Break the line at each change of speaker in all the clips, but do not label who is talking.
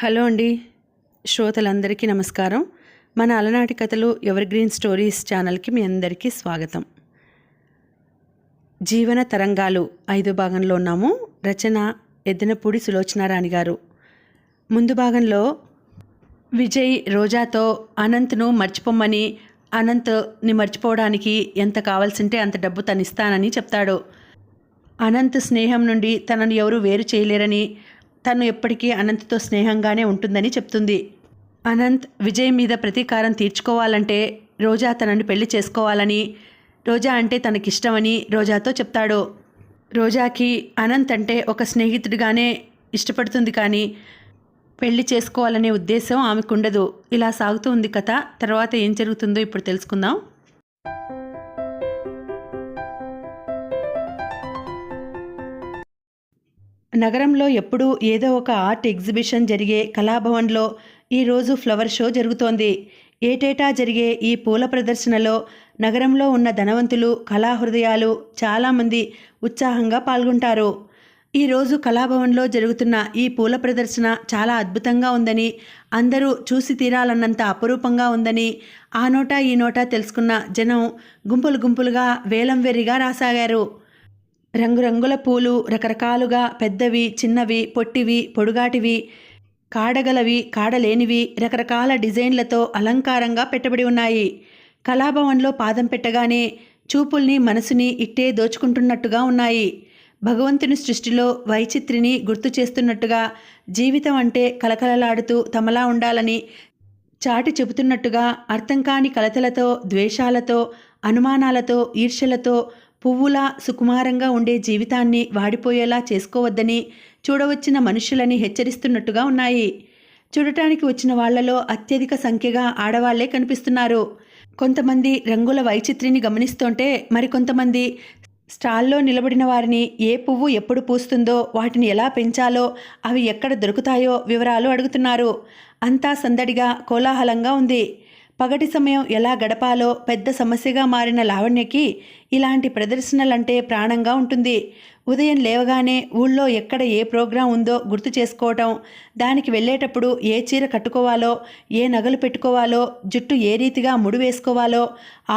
Hello అండి. శ్రోతలందరికీ నమస్కారం. మన అలనాటి కథలు ఎవర్ గ్రీన్ స్టోరీస్ ఛానల్కి మీ అందరికీ స్వాగతం. జీవన తరంగాలు 5వ భాగంలో ఉన్నాము. రచన ఎద్దనపూడి సులోచనారాణి గారు. ముందు భాగంలో విజయ్ రోజాతో అనంత్ను మర్చిపోమ్మని, అనంత్ని మర్చిపోవడానికి ఎంత కావాల్సింటే అంత డబ్బు తనిస్తానని చెప్తాడు. అనంత్ స్నేహం నుండి తనను ఎవరు వేరు చేయలేరని, తను ఎప్పటికీ అనంత్తో స్నేహంగానే ఉంటుందని చెప్తుంది. అనంత్ విజయ్ మీద ప్రతీకారం తీర్చుకోవాలంటే రోజా తనని పెళ్లి చేసుకోవాలని, రోజా అంటే తనకిష్టమని రోజాతో చెప్తాడు. రోజాకి అనంత్ అంటే ఒక స్నేహితుడిగానే ఇష్టపడుతుంది, కానీ పెళ్లి చేసుకోవాలనే ఉద్దేశం ఆమెకుండదు. ఇలా సాగుతూ ఉంది కథ. తర్వాత ఏం జరుగుతుందో ఇప్పుడు తెలుసుకుందాం. నగరంలో ఎప్పుడూ ఏదో ఒక ఆర్ట్ ఎగ్జిబిషన్ జరిగే కళాభవన్లో ఈరోజు ఫ్లవర్ షో జరుగుతోంది. ఏటేటా జరిగే ఈ పూల ప్రదర్శనలో నగరంలో ఉన్న ధనవంతులు, కళాహృదయాలు చాలామంది ఉత్సాహంగా పాల్గొంటారు. ఈరోజు కళాభవన్లో జరుగుతున్న ఈ పూల ప్రదర్శన చాలా అద్భుతంగా ఉందని, అందరూ చూసి తీరాలన్నంత అపురూపంగా ఉందని ఆ నోటా ఈ నోటా తెలుసుకున్న జనం గుంపులు గుంపులుగా వేలం వెర్రిగా రాసాగారు. రంగురంగుల పూలు రకరకాలుగా, పెద్దవి, చిన్నవి, పొట్టివి, పొడుగాటివి, కాడగలవి, కాడలేనివి, రకరకాల డిజైన్లతో అలంకారంగా పెట్టబడి ఉన్నాయి. కళాభవన్లో పాదం పెట్టగానే చూపుల్ని, మనసుని ఇట్టే దోచుకుంటున్నట్టుగా ఉన్నాయి. భగవంతుని సృష్టిలో వైచిత్రిని గుర్తు చేస్తున్నట్టుగా, జీవితం అంటే కలకలలాడుతూ తమలా ఉండాలని చాటి చెబుతున్నట్టుగా, అర్థం కాని కలతలతో, ద్వేషాలతో, అనుమానాలతో, ఈర్ష్యలతో పువ్వులా సుకుమారంగా ఉండే జీవితాన్ని వాడిపోయేలా చేసుకోవద్దని చూడవచ్చిన మనుషులని హెచ్చరిస్తున్నట్టుగా ఉన్నాయి. చూడటానికి వచ్చిన వాళ్లలో అత్యధిక సంఖ్యగా ఆడవాళ్లే కనిపిస్తున్నారు. కొంతమంది రంగుల వైచిత్రిని గమనిస్తుంటే, మరికొంతమంది స్టాల్లో నిలబడిన వారిని ఏ పువ్వు ఎప్పుడు పూస్తుందో, వాటిని ఎలా పెంచాలో, అవి ఎక్కడ దొరుకుతాయో వివరాలు అడుగుతున్నారు. అంతా సందడిగా, కోలాహలంగా ఉంది. పగటి సమయం ఎలా గడపాలో పెద్ద సమస్యగా మారిన లావణ్యకి ఇలాంటి ప్రదర్శనలంటే ప్రాణంగా ఉంటుంది. ఉదయం లేవగానే ఊళ్ళో ఎక్కడ ఏ ప్రోగ్రాం ఉందో గుర్తు చేసుకోవటం, దానికి వెళ్ళేటప్పుడు ఏ చీర కట్టుకోవాలో, ఏ నగలు పెట్టుకోవాలో, జుట్టు ఏ రీతిగా ముడి వేసుకోవాలో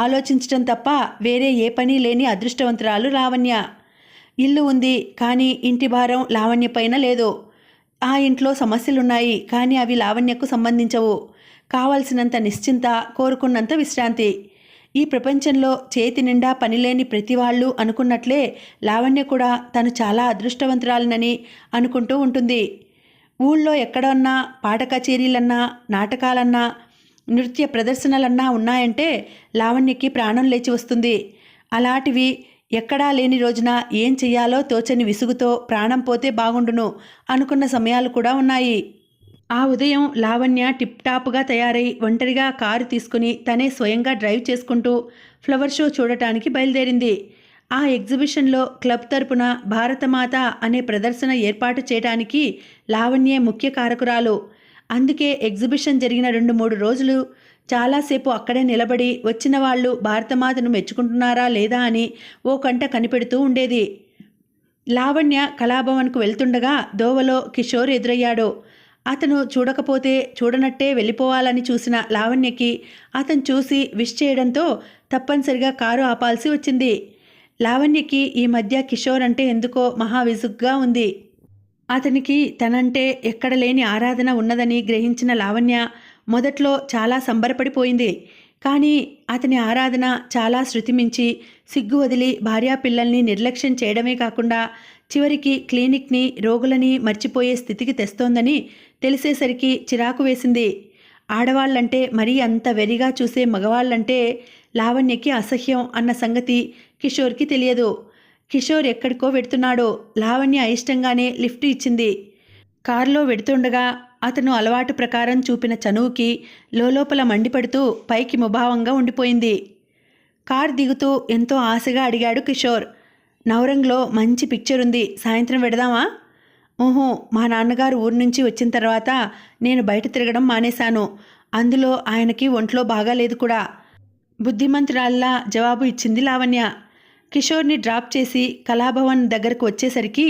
ఆలోచించటం తప్ప వేరే ఏ పని లేని అదృష్టవంతురాలు లావణ్య. ఇల్లు ఉంది, కానీ ఇంటి భారం లావణ్య పైన లేదు. ఆ ఇంట్లో సమస్యలున్నాయి, కానీ అవి లావణ్యకు సంబంధించవు. కావలసినంత నిశ్చింత, కోరుకున్నంత విశ్రాంతి. ఈ ప్రపంచంలో చేతి నిండా పనిలేని ప్రతివాళ్ళు అనుకున్నట్లే లావణ్య కూడా తను చాలా అదృష్టవంతురాలనని అనుకుంటూ ఉంటుంది. ఊళ్ళో ఎక్కడన్నా పాట కచేరీలన్నా, నాటకాలన్నా, నృత్య ప్రదర్శనలన్నా ఉన్నాయంటే లావణ్యకి ప్రాణం లేచి వస్తుంది. అలాంటివి ఎక్కడా లేని రోజున ఏం చెయ్యాలో తోచని విసుగుతో ప్రాణం పోతే బాగుండును అనుకున్న సమయాలు కూడా ఉన్నాయి. ఆ ఉదయం లావణ్య టిప్ టాప్గా తయారై ఒంటరిగా కారు తీసుకుని తనే స్వయంగా డ్రైవ్ చేసుకుంటూ ఫ్లవర్ షో చూడటానికి బయలుదేరింది. ఆ ఎగ్జిబిషన్లో క్లబ్ తరపున భారతమాత అనే ప్రదర్శన ఏర్పాటు చేయడానికి లావణ్యే ముఖ్య కారకురాలు. అందుకే ఎగ్జిబిషన్ జరిగిన 2-3 రోజులు చాలాసేపు అక్కడే నిలబడి వచ్చిన వాళ్ళు భారతమాతను మెచ్చుకుంటున్నారా లేదా అని ఓ కంట కనిపెడుతూ ఉండేది. లావణ్య కళాభవన్కు వెళ్తుండగా దోవలో కిషోర్ ఎదురయ్యాడు. అతను చూడకపోతే చూడనట్టే వెళ్ళిపోవాలని చూసిన లావణ్యకి అతను చూసి విష్ చేయడంతో తప్పనిసరిగా కారు ఆపాల్సి వచ్చింది. లావణ్యకి ఈ మధ్య కిషోర్ అంటే ఎందుకో మహా విసుగ్గా ఉంది. అతనికి తనంటే ఎక్కడ లేని ఆరాధన ఉన్నదని గ్రహించిన లావణ్య మొదట్లో చాలా సంబరపడిపోయింది. కానీ అతని ఆరాధన చాలా శృతిమించి సిగ్గు వదిలి భార్యాపిల్లల్ని నిర్లక్ష్యం చేయడమే కాకుండా చివరికి క్లినిక్ని, రోగులని మర్చిపోయే స్థితికి తెస్తోందని తెలిసేసరికి చిరాకు వేసింది. ఆడవాళ్లంటే మరీ అంత వెరిగా చూసే మగవాళ్లంటే లావణ్యకి అసహ్యం అన్న సంగతి కిషోర్కి తెలియదు. కిషోర్ ఎక్కడికో వెడుతున్నాడో. లావణ్య అయిష్టంగానే లిఫ్ట్ ఇచ్చింది. కారులో వెడుతుండగా అతను అలవాటు ప్రకారం చూపిన చనువుకి లోపల మండిపడుతూ పైకి ముభావంగా ఉండిపోయింది. కారు దిగుతూ ఎంతో ఆశగా అడిగాడు కిషోర్. నవరంగ్లో మంచి పిక్చర్ ఉంది, సాయంత్రం వెడదామా? ఓహో, మా నాన్నగారు ఊరు నుంచి వచ్చిన తర్వాత నేను బయట తిరగడం మానేశాను. అందులో ఆయనకి ఒంట్లో బాగాలేదు కూడా. బుద్ధిమంతురాల్లా జవాబు ఇచ్చింది లావణ్య. కిషోర్ని డ్రాప్ చేసి కళాభవన్ దగ్గరకు వచ్చేసరికి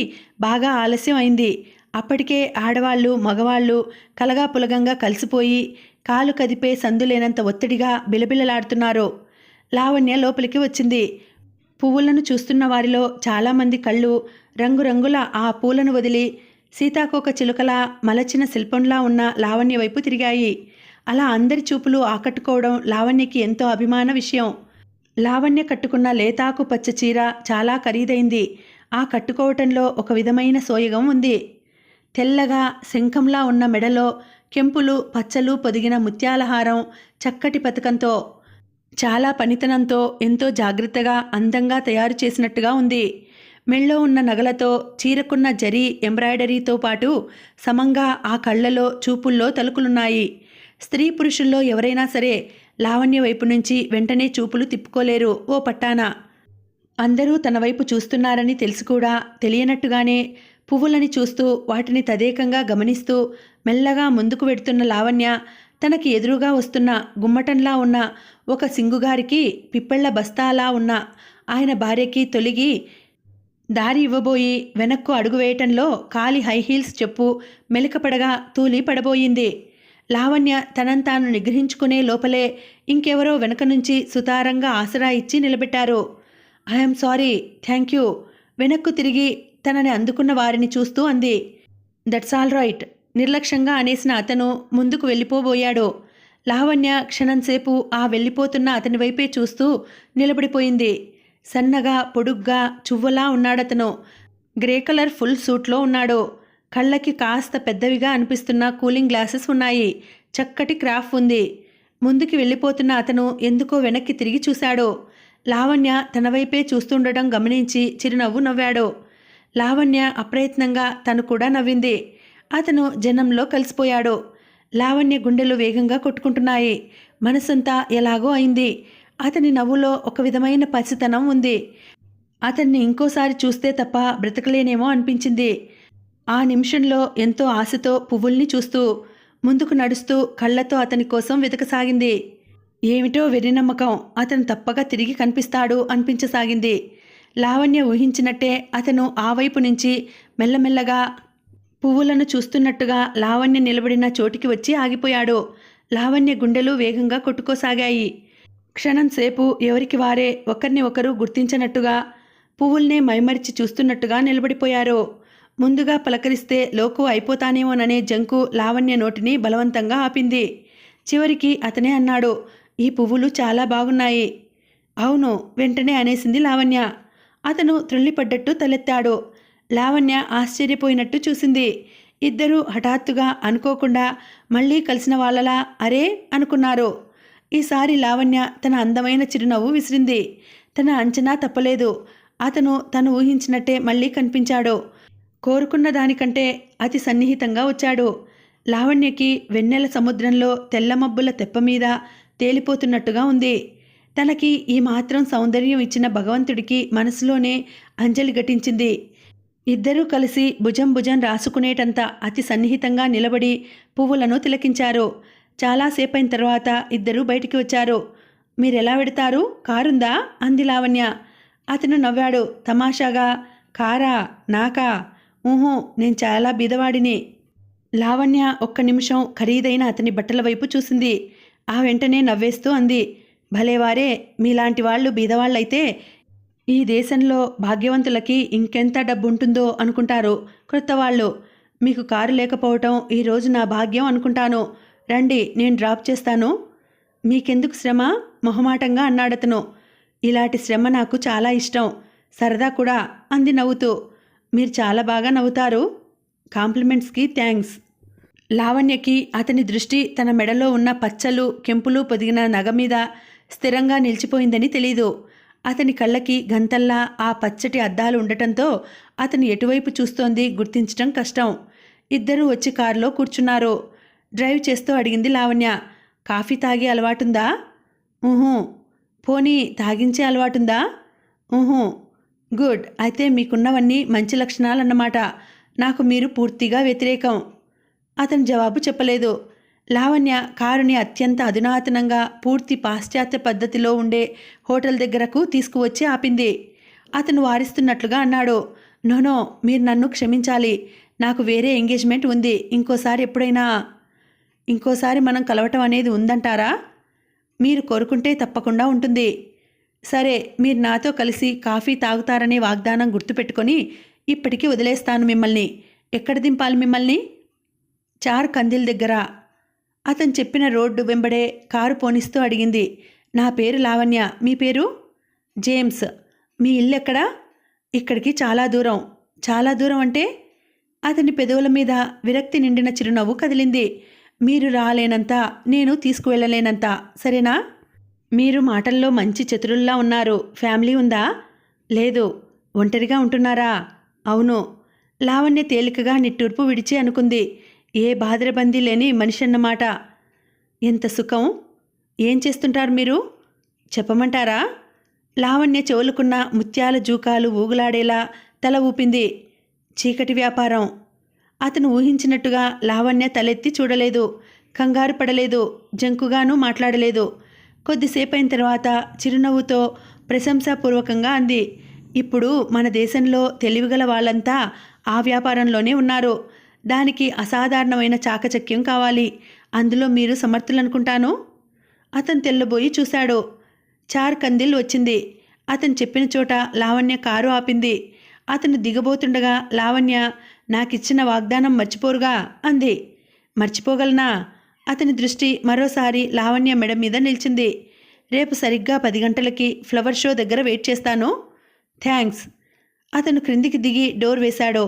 బాగా ఆలస్యం అయింది. అప్పటికే ఆడవాళ్ళు మగవాళ్ళు కలగాపులగంగా కలిసిపోయి కాలు కదిపే సందులేనంత ఒత్తిడిగా బిలబిలలాడుతున్నారు. లావణ్య లోపలికి వచ్చింది. పువ్వులను చూస్తున్న వారిలో చాలామంది కళ్ళు రంగురంగుల ఆ పూలను వదిలి సీతాకోక చిలుకలా మలచిన శిల్పంలా ఉన్న లావణ్య వైపు తిరిగాయి. అలా అందరి చూపులు ఆకట్టుకోవడం లావణ్యకి ఎంతో అభిమాన విషయం. లావణ్య కట్టుకున్న లేతాకు పచ్చ చీర చాలా ఖరీదైంది. ఆ కట్టుకోవటంలో ఒక విధమైన సోయగం ఉంది. తెల్లగా శంఖంలా ఉన్న మెడలో కెంపులు పచ్చలు పొదిగిన ముత్యాలహారం చక్కటి పతకంతో చాలా పనితనంతో ఎంతో జాగ్రత్తగా అందంగా తయారు చేసినట్టుగా ఉంది. మెళ్ళో ఉన్న నగలతో చీరకున్న జరీ ఎంబ్రాయిడరీతో పాటు సమంగా ఆ కళ్ళలో చూపుల్లో తలుకులున్నాయి. స్త్రీ పురుషుల్లో ఎవరైనా సరే లావణ్య వైపు నుంచి వెంటనే చూపులు తిప్పుకోలేరు ఓ పట్టాన. అందరూ తన వైపు చూస్తున్నారని తెలిసి కూడా తెలియనట్టుగానే పువ్వులని చూస్తూ వాటిని తదేకంగా గమనిస్తూ మెల్లగా ముందుకు వెడుతున్న లావణ్య తనకి ఎదురుగా వస్తున్న గుమ్మటంలా ఉన్న ఒక సింగుగారికి పిప్పళ్ల బస్తాలా ఉన్న ఆయన భార్యకి తొలిగి దారి ఇవ్వబోయి వెనక్కు అడుగు వేయటంలో కాలి హైహీల్స్ చెప్పు మెలికపడగా తూలి పడబోయింది. లావణ్య తనంతాను నిగ్రహించుకునే లోపలే ఇంకెవరో వెనక నుంచి సుతారంగా ఆసరా ఇచ్చి నిలబెట్టారు. I'm sorry, thank you. వెనక్కు తిరిగి తనని అందుకున్న వారిని చూస్తూ అంది. దట్స్ ఆల్ రైట్ నిర్లక్ష్యంగా అనేసిన అతను ముందుకు వెళ్ళిపోబోయాడు. లావణ్య క్షణంసేపు ఆ వెళ్ళిపోతున్న అతని వైపే చూస్తూ నిలబడిపోయింది. సన్నగా పొడుగ్గా చువ్వలా ఉన్నాడతను. గ్రే కలర్ ఫుల్ సూట్లో ఉన్నాడు. కళ్ళకి కాస్త పెద్దవిగా అనిపిస్తున్న కూలింగ్ గ్లాసెస్ ఉన్నాయి. చక్కటి క్రాఫ్ ఉంది. ముందుకి వెళ్ళిపోతున్న అతను ఎందుకో వెనక్కి తిరిగి చూశాడు. లావణ్య తన వైపే చూస్తుండటం గమనించి చిరునవ్వు నవ్వాడు. లావణ్య అప్రయత్నంగా తను కూడా నవ్వింది. అతను జనంలో కలిసిపోయాడు. లావణ్య గుండెలు వేగంగా కొట్టుకుంటున్నాయి. మనసంతా ఎలాగో అయింది. అతని నవ్వులో ఒక విధమైన పసితనం ఉంది. అతన్ని ఇంకోసారి చూస్తే తప్ప బ్రతకలేనేమో అనిపించింది. ఆ నిమిషంలో ఎంతో ఆశతో పువ్వుల్ని చూస్తూ ముందుకు నడుస్తూ కళ్ళతో అతని కోసం వెతకసాగింది. ఏమిటో వెర్రినమ్మకం అతను తప్పక తిరిగి కనిపిస్తాడు అనిపించసాగింది. లావణ్య ఊహించినట్టే అతను ఆ వైపు నుంచి మెల్లమెల్లగా పువ్వులను చూస్తున్నట్టుగా లావణ్య నిలబడిన చోటికి వచ్చి ఆగిపోయాడు. లావణ్య గుండెలు వేగంగా కొట్టుకోసాగాయి. క్షణం సేపు ఎవరికి వారే ఒకరిని ఒకరు గుర్తించనట్టుగా పువ్వుల్నే మైమరిచి చూస్తున్నట్టుగా నిలబడిపోయారు. ముందుగా పలకరిస్తే లోకు అయిపోతానేమోననే జంకు లావణ్య నోటిని బలవంతంగా ఆపింది. చివరికి అతనే అన్నాడు, ఈ పువ్వులు చాలా బాగున్నాయి. అవును వెంటనే అనేసింది లావణ్య. అతను త్రుళ్ళిపడ్డట్టు తలెత్తాడు. లావణ్య ఆశ్చర్యపోయినట్టు చూసింది. ఇద్దరూ హఠాత్తుగా అనుకోకుండా మళ్ళీ కలిసిన వాళ్ళలా అరే అనుకున్నారు. ఈసారి లావణ్య తన అందమైన చిరునవ్వు విసిరింది. తన అంచనా తప్పలేదు. అతను తను ఊహించినట్టే మళ్ళీ కనిపించాడు. కోరుకున్న దానికంటే అతి సన్నిహితంగా వచ్చాడు. లావణ్యకి వెన్నెల సముద్రంలో తెల్లమబ్బుల తెప్పమీద తేలిపోతున్నట్టుగా ఉంది. తనకి ఈ మాత్రం సౌందర్యం ఇచ్చిన భగవంతుడికి మనసులోనే అంజలి ఘటించింది. ఇద్దరూ కలిసి భుజం భుజం రాసుకునేటంత అతి సన్నిహితంగా నిలబడి పువ్వులను తిలకించారు. చాలాసేపైన తర్వాత ఇద్దరూ బయటికి వచ్చారు. మీరెలా వెడతారు? కారుందా? అంది లావణ్య. అతను నవ్వాడు తమాషాగా. కారా? నాకా? ఊహూ, నేను చాలా బీదవాడిని. లావణ్య ఒక్క నిమిషం ఖరీదైన అతని బట్టల వైపు చూసింది. ఆ వెంటనే నవ్వేస్తూ అంది, భలేవారే, మీలాంటి వాళ్ళు బీదవాళ్ళైతే ఈ దేశంలో భాగ్యవంతులకి ఇంకెంత డబ్బుంటుందో అనుకుంటారు క్రొత్తవాళ్ళు. మీకు కారు లేకపోవటం ఈరోజు నా భాగ్యం అనుకుంటాను. రండి, నేను డ్రాప్ చేస్తాను. మీకెందుకు శ్రమ? మొహమాటంగా అన్నాడతను. ఇలాంటి శ్రమ నాకు చాలా ఇష్టం, సరదా కూడా అంది నవ్వుతూ. మీరు చాలా బాగా నవ్వుతారు. కాంప్లిమెంట్స్కి థ్యాంక్స్. లావణ్యకి అతని దృష్టి తన మెడలో ఉన్న పచ్చలు కెంపులు పొదిగిన నగ మీద స్థిరంగా నిలిచిపోయిందని తెలీదు. అతని కళ్ళకి గంతల్లా ఆ పచ్చటి అద్దాలు ఉండటంతో అతను ఎటువైపు చూస్తోంది గుర్తించటం కష్టం. ఇద్దరూ వచ్చి కారులో కూర్చున్నారు. డ్రైవ్ చేస్తూ అడిగింది లావణ్య, కాఫీ తాగే అలవాటుందా? ఊహూ. పోనీ తాగించే అలవాటుందా? ఊహూ. గుడ్, అయితే మీకున్నవన్నీ మంచి లక్షణాలన్నమాట. నాకు మీరు పూర్తిగా వ్యతిరేకం. అతను జవాబు చెప్పలేదు. లావణ్య కారుని అత్యంత అధునాతనంగా పూర్తి పాశ్చాత్య పద్ధతిలో ఉండే హోటల్ దగ్గరకు తీసుకువచ్చి ఆపింది. అతను వారిస్తున్నట్లుగా అన్నాడు, నోనో, మీరు నన్ను క్షమించాలి. నాకు వేరే ఎంగేజ్మెంట్ ఉంది. ఇంకోసారి మనం కలవటం అనేది ఉందంటారా? మీరు కోరుకుంటే తప్పకుండా ఉంటుంది. సరే, మీరు నాతో కలిసి కాఫీ తాగుతారనే వాగ్దానం గుర్తుపెట్టుకొని ఇప్పటికీ వదిలేస్తాను మిమ్మల్ని. ఎక్కడ దింపాలి మిమ్మల్ని? 4 కందిల్ దగ్గర. అతను చెప్పిన రోడ్డు వెంబడే కారు పోనిస్తూ అడిగింది. నా పేరు లావణ్య. మీ పేరు? జేమ్స్. మీ ఇల్లు ఎక్కడా? ఇక్కడికి చాలా దూరం. చాలా దూరం అంటే? అతని పెదవుల మీద విరక్తి నిండిన చిరునవ్వు కదిలింది. మీరు రాలేనంత, నేను తీసుకువెళ్ళలేనంత, సరేనా? మీరు మాటల్లో మంచి చతురుల్లా ఉన్నారు. ఫ్యామిలీ ఉందా? లేదు. ఒంటరిగా ఉంటున్నారా? అవును. లావణ్య తేలికగా నిట్టూర్పు విడిచి అనుకుంది. ఏ బాధరబందీ లేని మనిషి అన్నమాట. ఎంత సుఖం. ఏం చేస్తుంటారు మీరు? చెప్పమంటారా? లావణ్య చెవులుకున్న ముత్యాల జూకాలు ఊగులాడేలా తల ఊపింది. చీకటి వ్యాపారం. అతను ఊహించినట్టుగా లావణ్య తలెత్తి చూడలేదు, కంగారు పడలేదు, జంకుగానూ మాట్లాడలేదు. కొద్దిసేపైన తర్వాత చిరునవ్వుతో ప్రశంసాపూర్వకంగా అంది. ఇప్పుడు మన దేశంలో తెలివిగల వాళ్ళంతా ఆ వ్యాపారంలోనే ఉన్నారు. దానికి అసాధారణమైన చాకచక్యం కావాలి. అందులో మీరు సమర్థులనుకుంటాను. అతను తెల్లబోయి చూశాడు. 4 కందిల్ వచ్చింది. అతను చెప్పిన చోట లావణ్య కారు ఆపింది. అతను దిగబోతుండగా లావణ్య, నాకిచ్చిన వాగ్దానం మర్చిపోరుగా అంది. మర్చిపోగలనా? అతని దృష్టి మరోసారి లావణ్య మెడ మీద నిలిచింది. రేపు సరిగ్గా 10 గంటలకి ఫ్లవర్ షో దగ్గర వెయిట్ చేస్తాను. థ్యాంక్స్. అతను క్రిందికి దిగి డోర్ వేశాడు.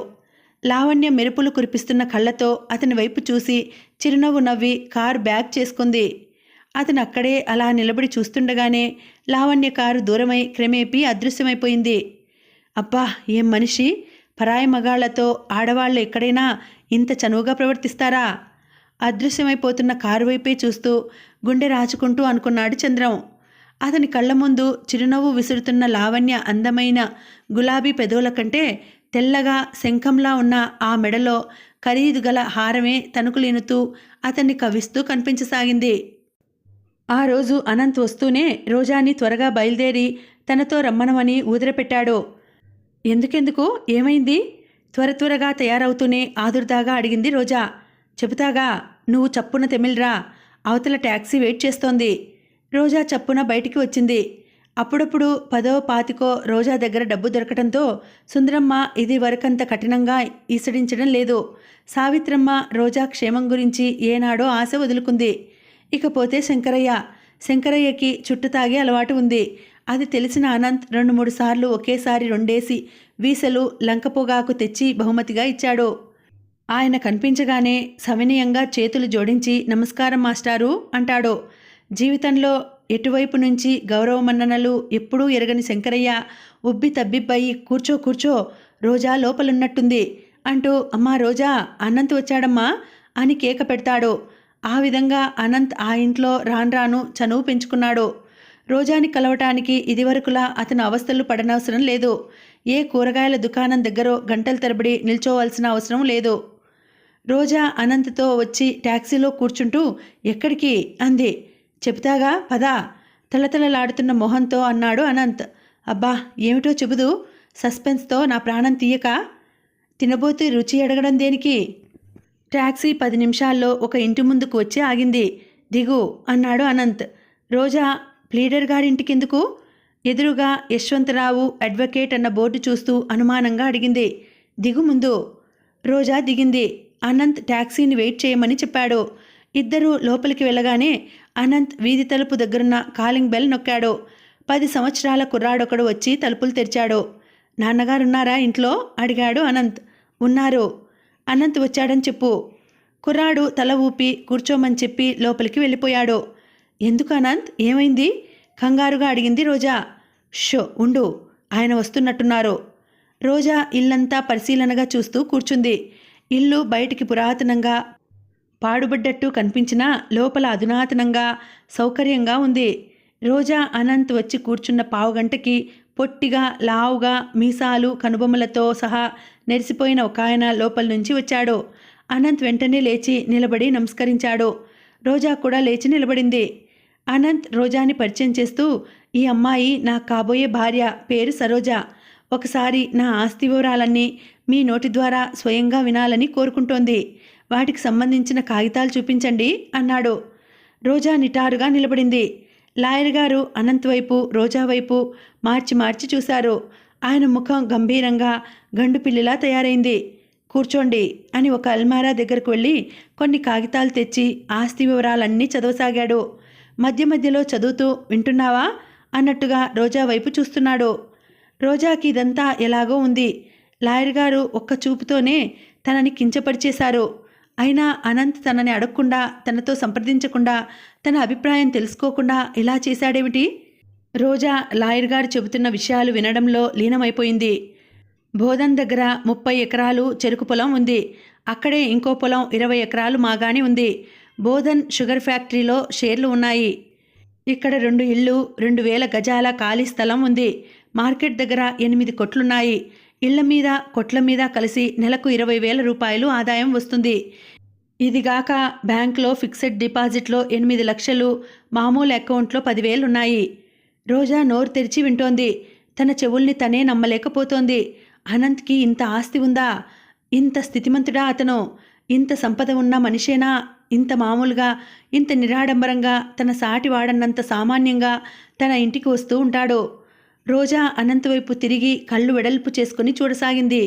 లావణ్య మెరుపులు కురిపిస్తున్న కళ్ళతో అతని వైపు చూసి చిరునవ్వు నవ్వి కారు బ్యాక్ చేసుకుంది. అతను అక్కడే అలా నిలబడి చూస్తుండగానే లావణ్య కారు దూరమై క్రమేపీ అదృశ్యమైపోయింది. అబ్బా, ఏం మనిషి! పరాయి మగాళ్లతో ఆడవాళ్ళు ఎక్కడైనా ఇంత చనువుగా ప్రవర్తిస్తారా? అదృశ్యమైపోతున్న కారు వైపే చూస్తూ గుండె రాచుకుంటూ అనుకున్నాడు చంద్రం. అతని కళ్ళ ముందు చిరునవ్వు విసురుతున్న లావణ్య అందమైన గులాబీ పెదవుల కంటే తెల్లగా శంఖంలా ఉన్న ఆ మెడలో ఖరీదు గల హారమే తణుకులీనుతూ అతన్ని కవ్విస్తూ కనిపించసాగింది. ఆ రోజు అనంత్ వస్తూనే రోజాని త్వరగా బయలుదేరి తనతో రమ్మనమని ఊదరపెట్టాడు. ఎందుకెందుకు? ఏమైంది? త్వరగా తయారవుతూనే ఆదుర్దాగా అడిగింది రోజా. చెబుతాగా, నువ్వు చప్పున తెమిల్రా. అవతల ట్యాక్సీ వెయిట్ చేస్తోంది. రోజా చప్పున బయటికి వచ్చింది. అప్పుడప్పుడు 10వ 25వ రోజా దగ్గర డబ్బు దొరకటంతో సుందరమ్మ ఇది వరకంత కఠినంగా ఈసడించడం లేదు. సావిత్రమ్మ రోజా క్షేమం గురించి ఏనాడో ఆశ వదులుకుంది. ఇకపోతే శంకరయ్యకి చుట్టు తాగే అలవాటు ఉంది. అది తెలిసిన అనంత్ 2-3 సార్లు ఒకేసారి 2 వీసలు లంకపోగాకు తెచ్చి బహుమతిగా ఇచ్చాడు. ఆయన కనిపించగానే సవినయంగా చేతులు జోడించి నమస్కారం మాస్టారు అంటాడు. జీవితంలో ఎటువైపు నుంచి గౌరవమన్ననలు ఎప్పుడూ ఎరగని శంకరయ్య ఉబ్బి తబ్బిబ్బయి కూర్చో రోజా లోపలున్నట్టుంది అంటూ, అమ్మా రోజా, అనంత్ వచ్చాడమ్మా అని కేక పెడతాడు. ఆ విధంగా అనంత్ ఆ ఇంట్లో రాను చనువు పెంచుకున్నాడు. రోజాని కలవటానికి ఇదివరకులా అతను అవస్థలు పడనవసరం లేదు. ఏ కూరగాయల దుకాణం దగ్గర గంటల తరబడి నిల్చోవలసిన అవసరం లేదు. రోజా అనంత్తో వచ్చి ట్యాక్సీలో కూర్చుంటూ ఎక్కడికి అంది. చెబుతాగా పదా, తలతలలాడుతున్న మొహంతో అన్నాడు అనంత్. అబ్బా, ఏమిటో చెబుదు. సస్పెన్స్తో నా ప్రాణం తీయక. తినబోతు రుచి అడగడం దేనికి? ట్యాక్సీ 10 నిమిషాల్లో ఒక ఇంటి ముందుకు వచ్చి ఆగింది. దిగు అన్నాడు అనంత్. రోజా, ప్లీడర్ గారింటికెందుకు? ఎదురుగా యశ్వంతరావు అడ్వకేట్ అన్న బోర్డు చూస్తూ అనుమానంగా అడిగింది. దిగు ముందు. రోజా దిగింది. అనంత్ ట్యాక్సీని వెయిట్ చేయమని చెప్పాడు. ఇద్దరూ లోపలికి వెళ్ళగానే అనంత్ వీధి తలుపు దగ్గరున్న కాలింగ్ బెల్ నొక్కాడు. 10 సంవత్సరాల కుర్రాడొకడు వచ్చి తలుపులు తెరిచాడు. నాన్నగారున్నారా ఇంట్లో అడిగాడు అనంత్. ఉన్నారు. అనంత్ వచ్చాడని చెప్పు. కుర్రాడు తల ఊపి కూర్చోమని చెప్పి లోపలికి వెళ్ళిపోయాడు. ఎందుకు అనంత్, ఏమైంది? కంగారుగా అడిగింది రోజా. షో ఉండు, ఆయన వస్తున్నట్టున్నారు. రోజా ఇల్లంతా పరిశీలనగా చూస్తూ కూర్చుంది. ఇల్లు బయటికి పురాతనంగా పాడుబడ్డట్టు కనిపించినా లోపల అధునాతనంగా సౌకర్యంగా ఉంది. రోజా అనంత్ వచ్చి కూర్చున్న పావుగంటకి పొట్టిగా లావుగా మీసాలు కనుబొమ్మలతో సహా నెరిసిపోయిన ఒక ఆయన లోపల నుంచి వచ్చాడు. అనంత్ వెంటనే లేచి నిలబడి నమస్కరించాడు. రోజా కూడా లేచి నిలబడింది. అనంత్ రోజాని పరిచయం చేస్తూ, ఈ అమ్మాయి నా కాబోయే భార్య, పేరు సరోజ. ఒకసారి నా ఆస్తి వివరాలన్నీ మీ నోటి ద్వారా స్వయంగా వినాలని కోరుకుంటోంది. వాటికి సంబంధించిన కాగితాలు చూపించండి అన్నాడు. రోజా నిటారుగా నిలబడింది. లాయర్ గారు అనంత్ వైపు, రోజా వైపు మార్చి మార్చి చూశారు. ఆయన ముఖం గంభీరంగా గండు పిల్లిలా తయారైంది. కూర్చోండి అని ఒక అల్మారా దగ్గరకు వెళ్ళి కొన్ని కాగితాలు తెచ్చి ఆస్తి వివరాలన్నీ చదవసాగాడు. మధ్య మధ్యలో చదువుతూ వింటున్నావా అన్నట్టుగా రోజా వైపు చూస్తున్నాడు. రోజాకి ఇదంతా ఎలాగో ఉంది. లాయర్ గారు ఒక్క చూపుతోనే తనని కించపరిచేశారు. అయినా అనంత్ తనని అడగకుండా, తనతో సంప్రదించకుండా, తన అభిప్రాయం తెలుసుకోకుండా ఇలా చేశాడేమిటి? రోజా లాయర్ గారు చెబుతున్న విషయాలు వినడంలో లీనమైపోయింది. బోధన్ దగ్గర 30 ఎకరాలు చెరుకు పొలం ఉంది. అక్కడే ఇంకో పొలం 20 ఎకరాలు మాగాణి ఉంది. బోధన్ షుగర్ ఫ్యాక్టరీలో షేర్లు ఉన్నాయి. ఇక్కడ 2 ఇళ్ళు, 2000 గజాల ఖాళీ స్థలం ఉంది. మార్కెట్ దగ్గర 8 కొట్లున్నాయి. ఇళ్ల మీద, కొట్ల మీద కలిసి నెలకు 20,000 రూపాయలు ఆదాయం వస్తుంది. ఇదిగాక బ్యాంకులో ఫిక్స్డ్ డిపాజిట్లో 8 లక్షలు, మామూలు అకౌంట్లో 10,000 ఉన్నాయి. రోజా నోరు తెరిచి వింటోంది. తన చెవుల్ని తనే నమ్మలేకపోతోంది. అనంత్కి ఇంత ఆస్తి ఉందా? ఇంత స్థితిమంతుడా అతను? ఇంత సంపద ఉన్న మనిషేనా? ఇంత మామూలుగా, ఇంత నిరాడంబరంగా, తన సాటి వాడన్నంత సామాన్యంగా తన ఇంటికి వస్తూ ఉంటాడు. రోజా అనంత్ వైపు తిరిగి కళ్ళు వెడల్పు చేసుకుని చూడసాగింది.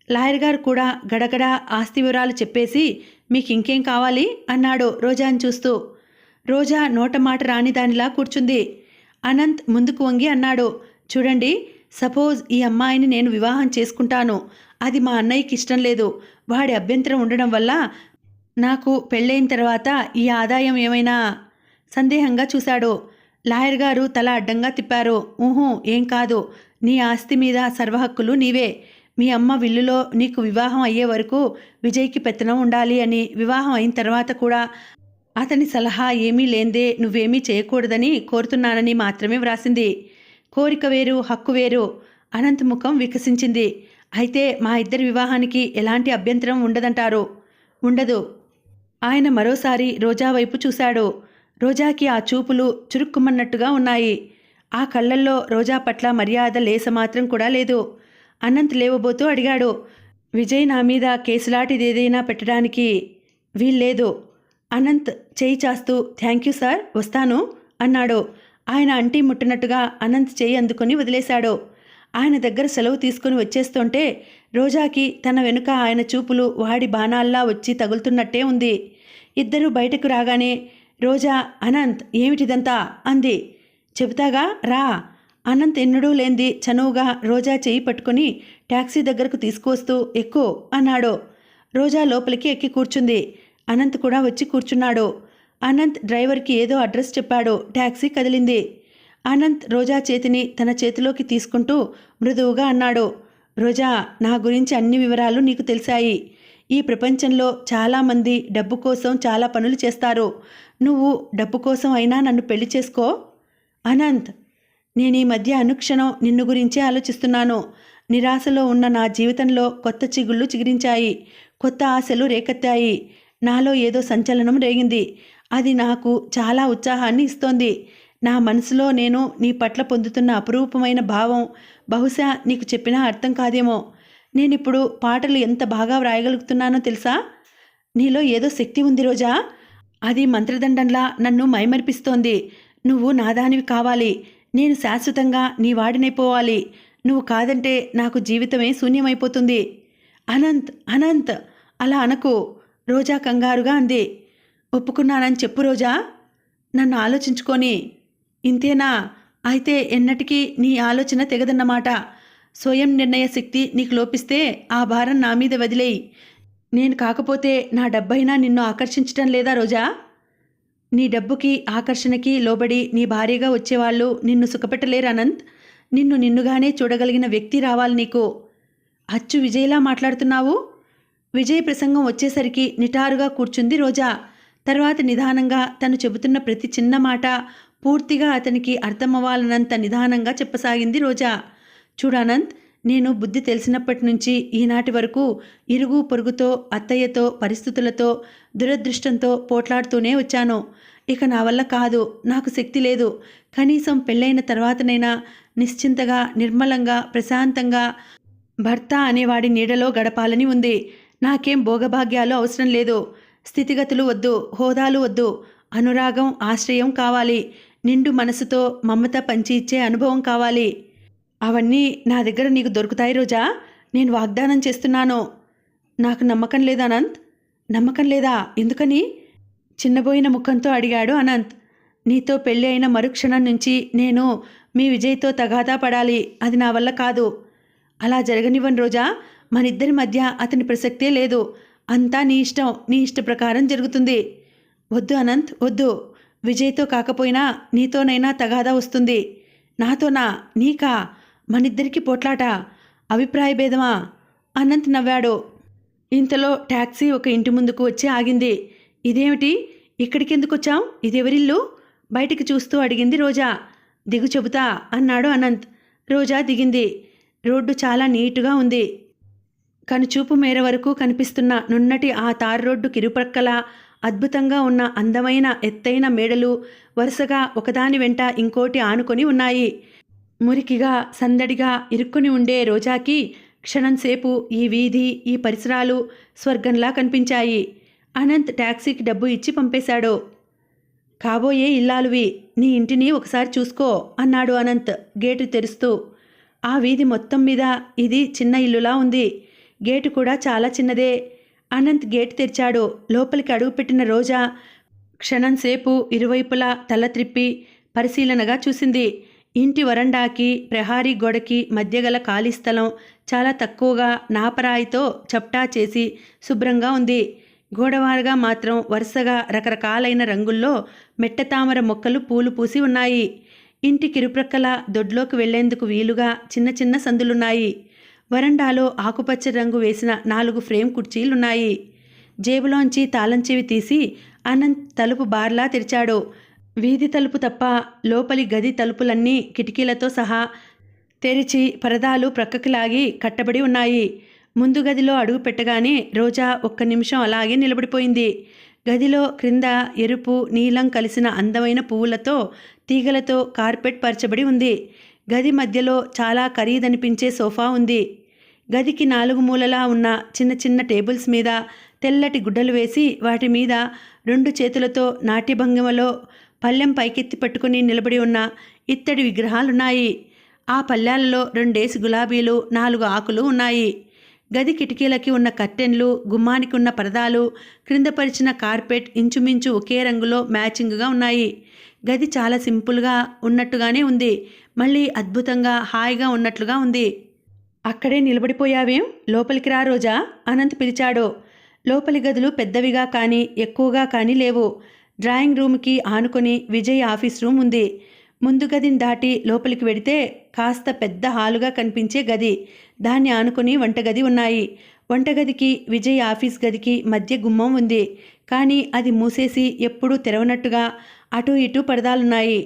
లాయర్ గారు కూడా గడగడ ఆస్తి వివరాలు చెప్పేసి, మీకు ఇంకేం కావాలి అన్నాడు రోజాని చూస్తూ. రోజా నోట మాట రాని దానిలా కూర్చుంది. అనంత్ ముందుకు వంగి అన్నాడు, చూడండి, సపోజ్ ఈ అమ్మాయిని నేను వివాహం చేసుకుంటాను. అది మా అన్నయ్యకి ఇష్టం లేదు. వాడి అభ్యంతరం ఉండడం వల్ల నాకు పెళ్ళైన తర్వాత ఈ ఆదాయం ఏమైనా? సందేహంగా చూశాడు. లాయర్ గారు తల అడ్డంగా తిప్పారు. ఊహూ, ఏం కాదు. నీ ఆస్తి మీద సర్వహక్కులు నీవే. మీ అమ్మ విల్లులో నీకు వివాహం అయ్యే వరకు విజయ్కి పెత్తనం ఉండాలి అని, వివాహం అయిన తర్వాత కూడా అతని సలహా ఏమీ లేందే నువ్వేమీ చేయకూడదని కోరుతున్నానని మాత్రమే వ్రాసింది. కోరిక వేరు, హక్కు వేరు. అనంత్ ముఖం వికసించింది. అయితే మా ఇద్దరి వివాహానికి ఎలాంటి అభ్యంతరం ఉండదంటారు? ఉండదు. ఆయన మరోసారి రోజా వైపు చూశాడు. రోజాకి ఆ చూపులు చురుక్కుమన్నట్టుగా ఉన్నాయి. ఆ కళ్ళల్లో రోజా పట్ల మర్యాద లేసమాత్రం కూడా లేదు. అనంత్ లేవబోతూ అడిగాడు, విజయ్ నా మీద కేసులాంటిదేదైనా పెట్టడానికి వీల్లేదు. అనంత్ చేయి చాస్తూ థ్యాంక్ యూ సార్, వస్తాను అన్నాడు. ఆయన అంటీ ముట్టినట్టుగా అనంత్ చేయి అందుకొని వదిలేశాడు. ఆయన దగ్గర సెలవు తీసుకుని వచ్చేస్తుంటే రోజాకి తన వెనుక ఆయన చూపులు వాడి బాణాల్లా వచ్చి తగులుతున్నట్టే ఉంది. ఇద్దరూ బయటకు రాగానే రోజా, అనంత్ ఏమిటిదంతా అంది. చెబుతాగా రా. అనంత్ ఎన్నడూ లేంది చనువుగా రోజా చేయి పట్టుకుని ట్యాక్సీ దగ్గరకు తీసుకువస్తూ ఎక్కు అన్నాడు. రోజా లోపలికి ఎక్కి కూర్చుంది. అనంత్ కూడా వచ్చి కూర్చున్నాడు. అనంత్ డ్రైవర్కి ఏదో అడ్రస్ చెప్పాడు. ట్యాక్సీ కదిలింది. అనంత్ రోజా చేతిని తన చేతిలోకి తీసుకుంటూ మృదువుగా అన్నాడు, రోజా, నా గురించి అన్ని వివరాలు నీకు తెలిసాయి. ఈ ప్రపంచంలో చాలామంది డబ్బు కోసం చాలా పనులు చేస్తారు. నువ్వు డబ్బు కోసం అయినా నన్ను పెళ్లి చేసుకో. అనంత్, నేను ఈ మధ్య అనుక్షణం నిన్ను గురించే ఆలోచిస్తున్నాను. నిరాశలో ఉన్న నా జీవితంలో కొత్త చిగుళ్ళు చిగురించాయి. కొత్త ఆశలు రేకెత్తాయి. నాలో ఏదో సంచలనం రేగింది. అది నాకు చాలా ఉత్సాహాన్ని ఇస్తోంది. నా మనసులో నేను నీ పట్ల పొందుతున్న అపురూపమైన భావం బహుశా నీకు చెప్పినా అర్థం కాదేమో. నేనిప్పుడు పాటలు ఎంత బాగా వ్రాయగలుగుతున్నానో తెలుసా? నీలో ఏదో శక్తి ఉంది రోజా. అది మంత్రదండంలా నన్ను మైమరిపిస్తోంది. నువ్వు నాదానివి కావాలి. నేను శాశ్వతంగా నీ వాడినైపోవాలి. నువ్వు కాదంటే నాకు జీవితమే శూన్యమైపోతుంది. అనంత్, అనంత్, అలా అనకు, రోజా కంగారుగా అంది. ఒప్పుకున్నానని చెప్పు రోజా. నన్ను ఆలోచించుకొని. ఇంతేనా? అయితే ఎన్నటికీ నీ ఆలోచన తెగదన్నమాట. స్వయం నిర్ణయ శక్తి నీకు లోపిస్తే ఆ భారం నా మీద వదిలేయి. నేను కాకపోతే నా డబ్బైనా నిన్ను ఆకర్షించటం లేదా రోజా? నీ డబ్బుకి, ఆకర్షణకి లోబడి నీ భార్యగా వచ్చేవాళ్ళు నిన్ను సుఖపెట్టలేరు అనంత్. నిన్ను నిన్నుగానే చూడగలిగిన వ్యక్తి రావాలి నీకు. అచ్చు విజయ్లా మాట్లాడుతున్నావు. విజయ్ ప్రసంగం వచ్చేసరికి నిటారుగా కూర్చుంది రోజా. తర్వాత నిదానంగా తను చెబుతున్న ప్రతి చిన్న మాట పూర్తిగా అతనికి అర్థమవ్వాలన్నంత నిదానంగా చెప్పసాగింది రోజా. చూడానంత్, నేను బుద్ధి తెలిసినప్పటి నుంచి ఈనాటి వరకు ఇరుగు పొరుగుతో, అత్తయ్యతో, పరిస్థితులతో, దురదృష్టంతో పోట్లాడుతూనే వచ్చాను. ఇక నా వల్ల కాదు. నాకు శక్తి లేదు. కనీసం పెళ్ళైన తర్వాతనైనా నిశ్చింతగా, నిర్మలంగా, ప్రశాంతంగా భర్త అనేవాడి నీడలో గడపాలని ఉంది. నాకేం భోగభాగ్యాలు అవసరం లేదు. స్థితిగతులు వద్దు, హోదాలు వద్దు. అనురాగం, ఆశ్రయం కావాలి. నిండు మనసుతో మమత పంచి ఇచ్చే అనుభవం కావాలి. అవన్నీ నా దగ్గర నీకు దొరుకుతాయి రోజా. నేను వాగ్దానం చేస్తున్నాను. నాకు నమ్మకం లేదా అనంత్? నమ్మకం లేదా? ఎందుకని? చిన్నబోయిన ముఖంతో అడిగాడు అనంత్. నీతో పెళ్ళి అయిన మరుక్షణం నుంచి నేను మీ విజయ్తో తగాదా పడాలి. అది నా వల్ల కాదు. అలా జరగనివ్వను రోజా. మనిద్దరి మధ్య అతని ప్రసక్తే లేదు. అంతా నీ ఇష్టం, నీ ఇష్ట ప్రకారం జరుగుతుంది. వద్దు అనంత్, వద్దు. విజయ్తో కాకపోయినా నీతోనైనా తగాదా వస్తుంది. నాతోనా? నీకా? మనిద్దరికి పోట్లాట, అభిప్రాయ భేదమా? అనంత్ నవ్వాడు. ఇంతలో టాక్సీ ఒక ఇంటి ముందుకు వచ్చి ఆగింది. ఇదేమిటి? ఇక్కడికెందుకు వచ్చాం? ఇదెవరిల్లు? బయటికి చూస్తూ అడిగింది రోజా. దిగు చెబుతా అన్నాడు అనంత్. రోజా దిగింది. రోడ్డు చాలా నీటుగా ఉంది. కనుచూపు మేర వరకు కనిపిస్తున్న నున్నటి ఆ తార్ రోడ్డు కిరుప్రక్కల అద్భుతంగా ఉన్న అందమైన ఎత్తైన మేడలు వరుసగా ఒకదాని వెంట ఇంకోటి ఆనుకొని ఉన్నాయి. మురికిగా సందడిగా ఇరుక్కుని ఉండే రోజాకి క్షణంసేపు ఈ వీధి, ఈ పరిసరాలు స్వర్గంలా కనిపించాయి. అనంత్ టాక్సీకి డబ్బు ఇచ్చి పంపేశాడు. కాబోయే ఇల్లాలువి, నీ ఇంటిని ఒకసారి చూసుకో అన్నాడు అనంత్ గేటు తెరుస్తూ. ఆ వీధి మొత్తం మీద ఇది చిన్న ఇల్లులా ఉంది. గేటు కూడా చాలా చిన్నదే. అనంత్ గేటు తెరిచాడు. లోపలికి అడుగుపెట్టిన రోజా క్షణంసేపు ఇరువైపులా తల త్రిప్పి పరిశీలనగా చూసింది. ఇంటి వరండాకి, ప్రహారీ గోడకి మధ్యగల ఖాళీ స్థలం చాలా తక్కువగా నాపరాయితో చప్టా చేసి శుభ్రంగా ఉంది. గోడవారుగా మాత్రం వరుసగా రకరకాలైన రంగుల్లో మెట్టతామర మొక్కలు పూలు పూసి ఉన్నాయి. ఇంటి కిరుప్రక్కల దొడ్లోకి వెళ్లేందుకు వీలుగా చిన్న చిన్న సందులున్నాయి. వరండాలో ఆకుపచ్చ రంగు వేసిన 4 ఫ్రేమ్ కుర్చీలున్నాయి. జేబులోంచి తాళం చెవి తీసి అనంత్ తలుపు బార్లా తెరిచాడు. వీధి తలుపు తప్ప లోపలి గది తలుపులన్నీ కిటికీలతో సహా తెరిచి పరదాలు ప్రక్కకి లాగి కట్టబడి ఉన్నాయి. ముందు గదిలో అడుగు పెట్టగానే రోజా ఒక్క నిమిషం అలాగే నిలబడిపోయింది. గదిలో క్రింద ఎరుపు, నీలం కలిసిన అందమైన పువ్వులతో, తీగలతో కార్పెట్ పరచబడి ఉంది. గది మధ్యలో చాలా ఖరీదనిపించే సోఫా ఉంది. గదికి 4 మూలలా ఉన్న చిన్న చిన్న టేబుల్స్ మీద తెల్లటి గుడ్డలు వేసి వాటి మీద 2 చేతులతో నాట్యభంగిమలో పళ్ళెం పైకెత్తి పట్టుకుని నిలబడి ఉన్న ఇత్తడి విగ్రహాలున్నాయి. ఆ పళ్ళాలలో 2 గులాబీలు, 4 ఆకులు ఉన్నాయి. గది కిటికీలకి ఉన్న కర్టెన్లు, గుమ్మానికి ఉన్న పరదాలు, క్రింద పరిచిన కార్పెట్ ఇంచుమించు ఒకే రంగులో మ్యాచింగ్గా ఉన్నాయి. గది చాలా సింపుల్గా ఉన్నట్టుగానే ఉంది. మళ్ళీ అద్భుతంగా హాయిగా ఉన్నట్లుగా ఉంది. అక్కడే నిలబడిపోయావేం? లోపలికి రా రోజా అనంత్ పిలిచాడు. లోపలి గదులు పెద్దవిగా కానీ ఎక్కువగా కానీ లేవు. డ్రాయింగ్ రూమ్కి ఆనుకొని విజయ్ ఆఫీస్ రూమ్ ఉంది. ముందు గదిని దాటి లోపలికి వెడితే కాస్త పెద్ద హాలుగా కనిపించే గది, దాన్ని ఆనుకొని వంటగది ఉన్నాయి. వంటగదికి విజయ్ ఆఫీస్ గదికి మధ్య గుమ్మం ఉంది. కానీ అది మూసేసి ఎప్పుడూ తెరవనట్టుగా అటు ఇటు పరదాలున్నాయి.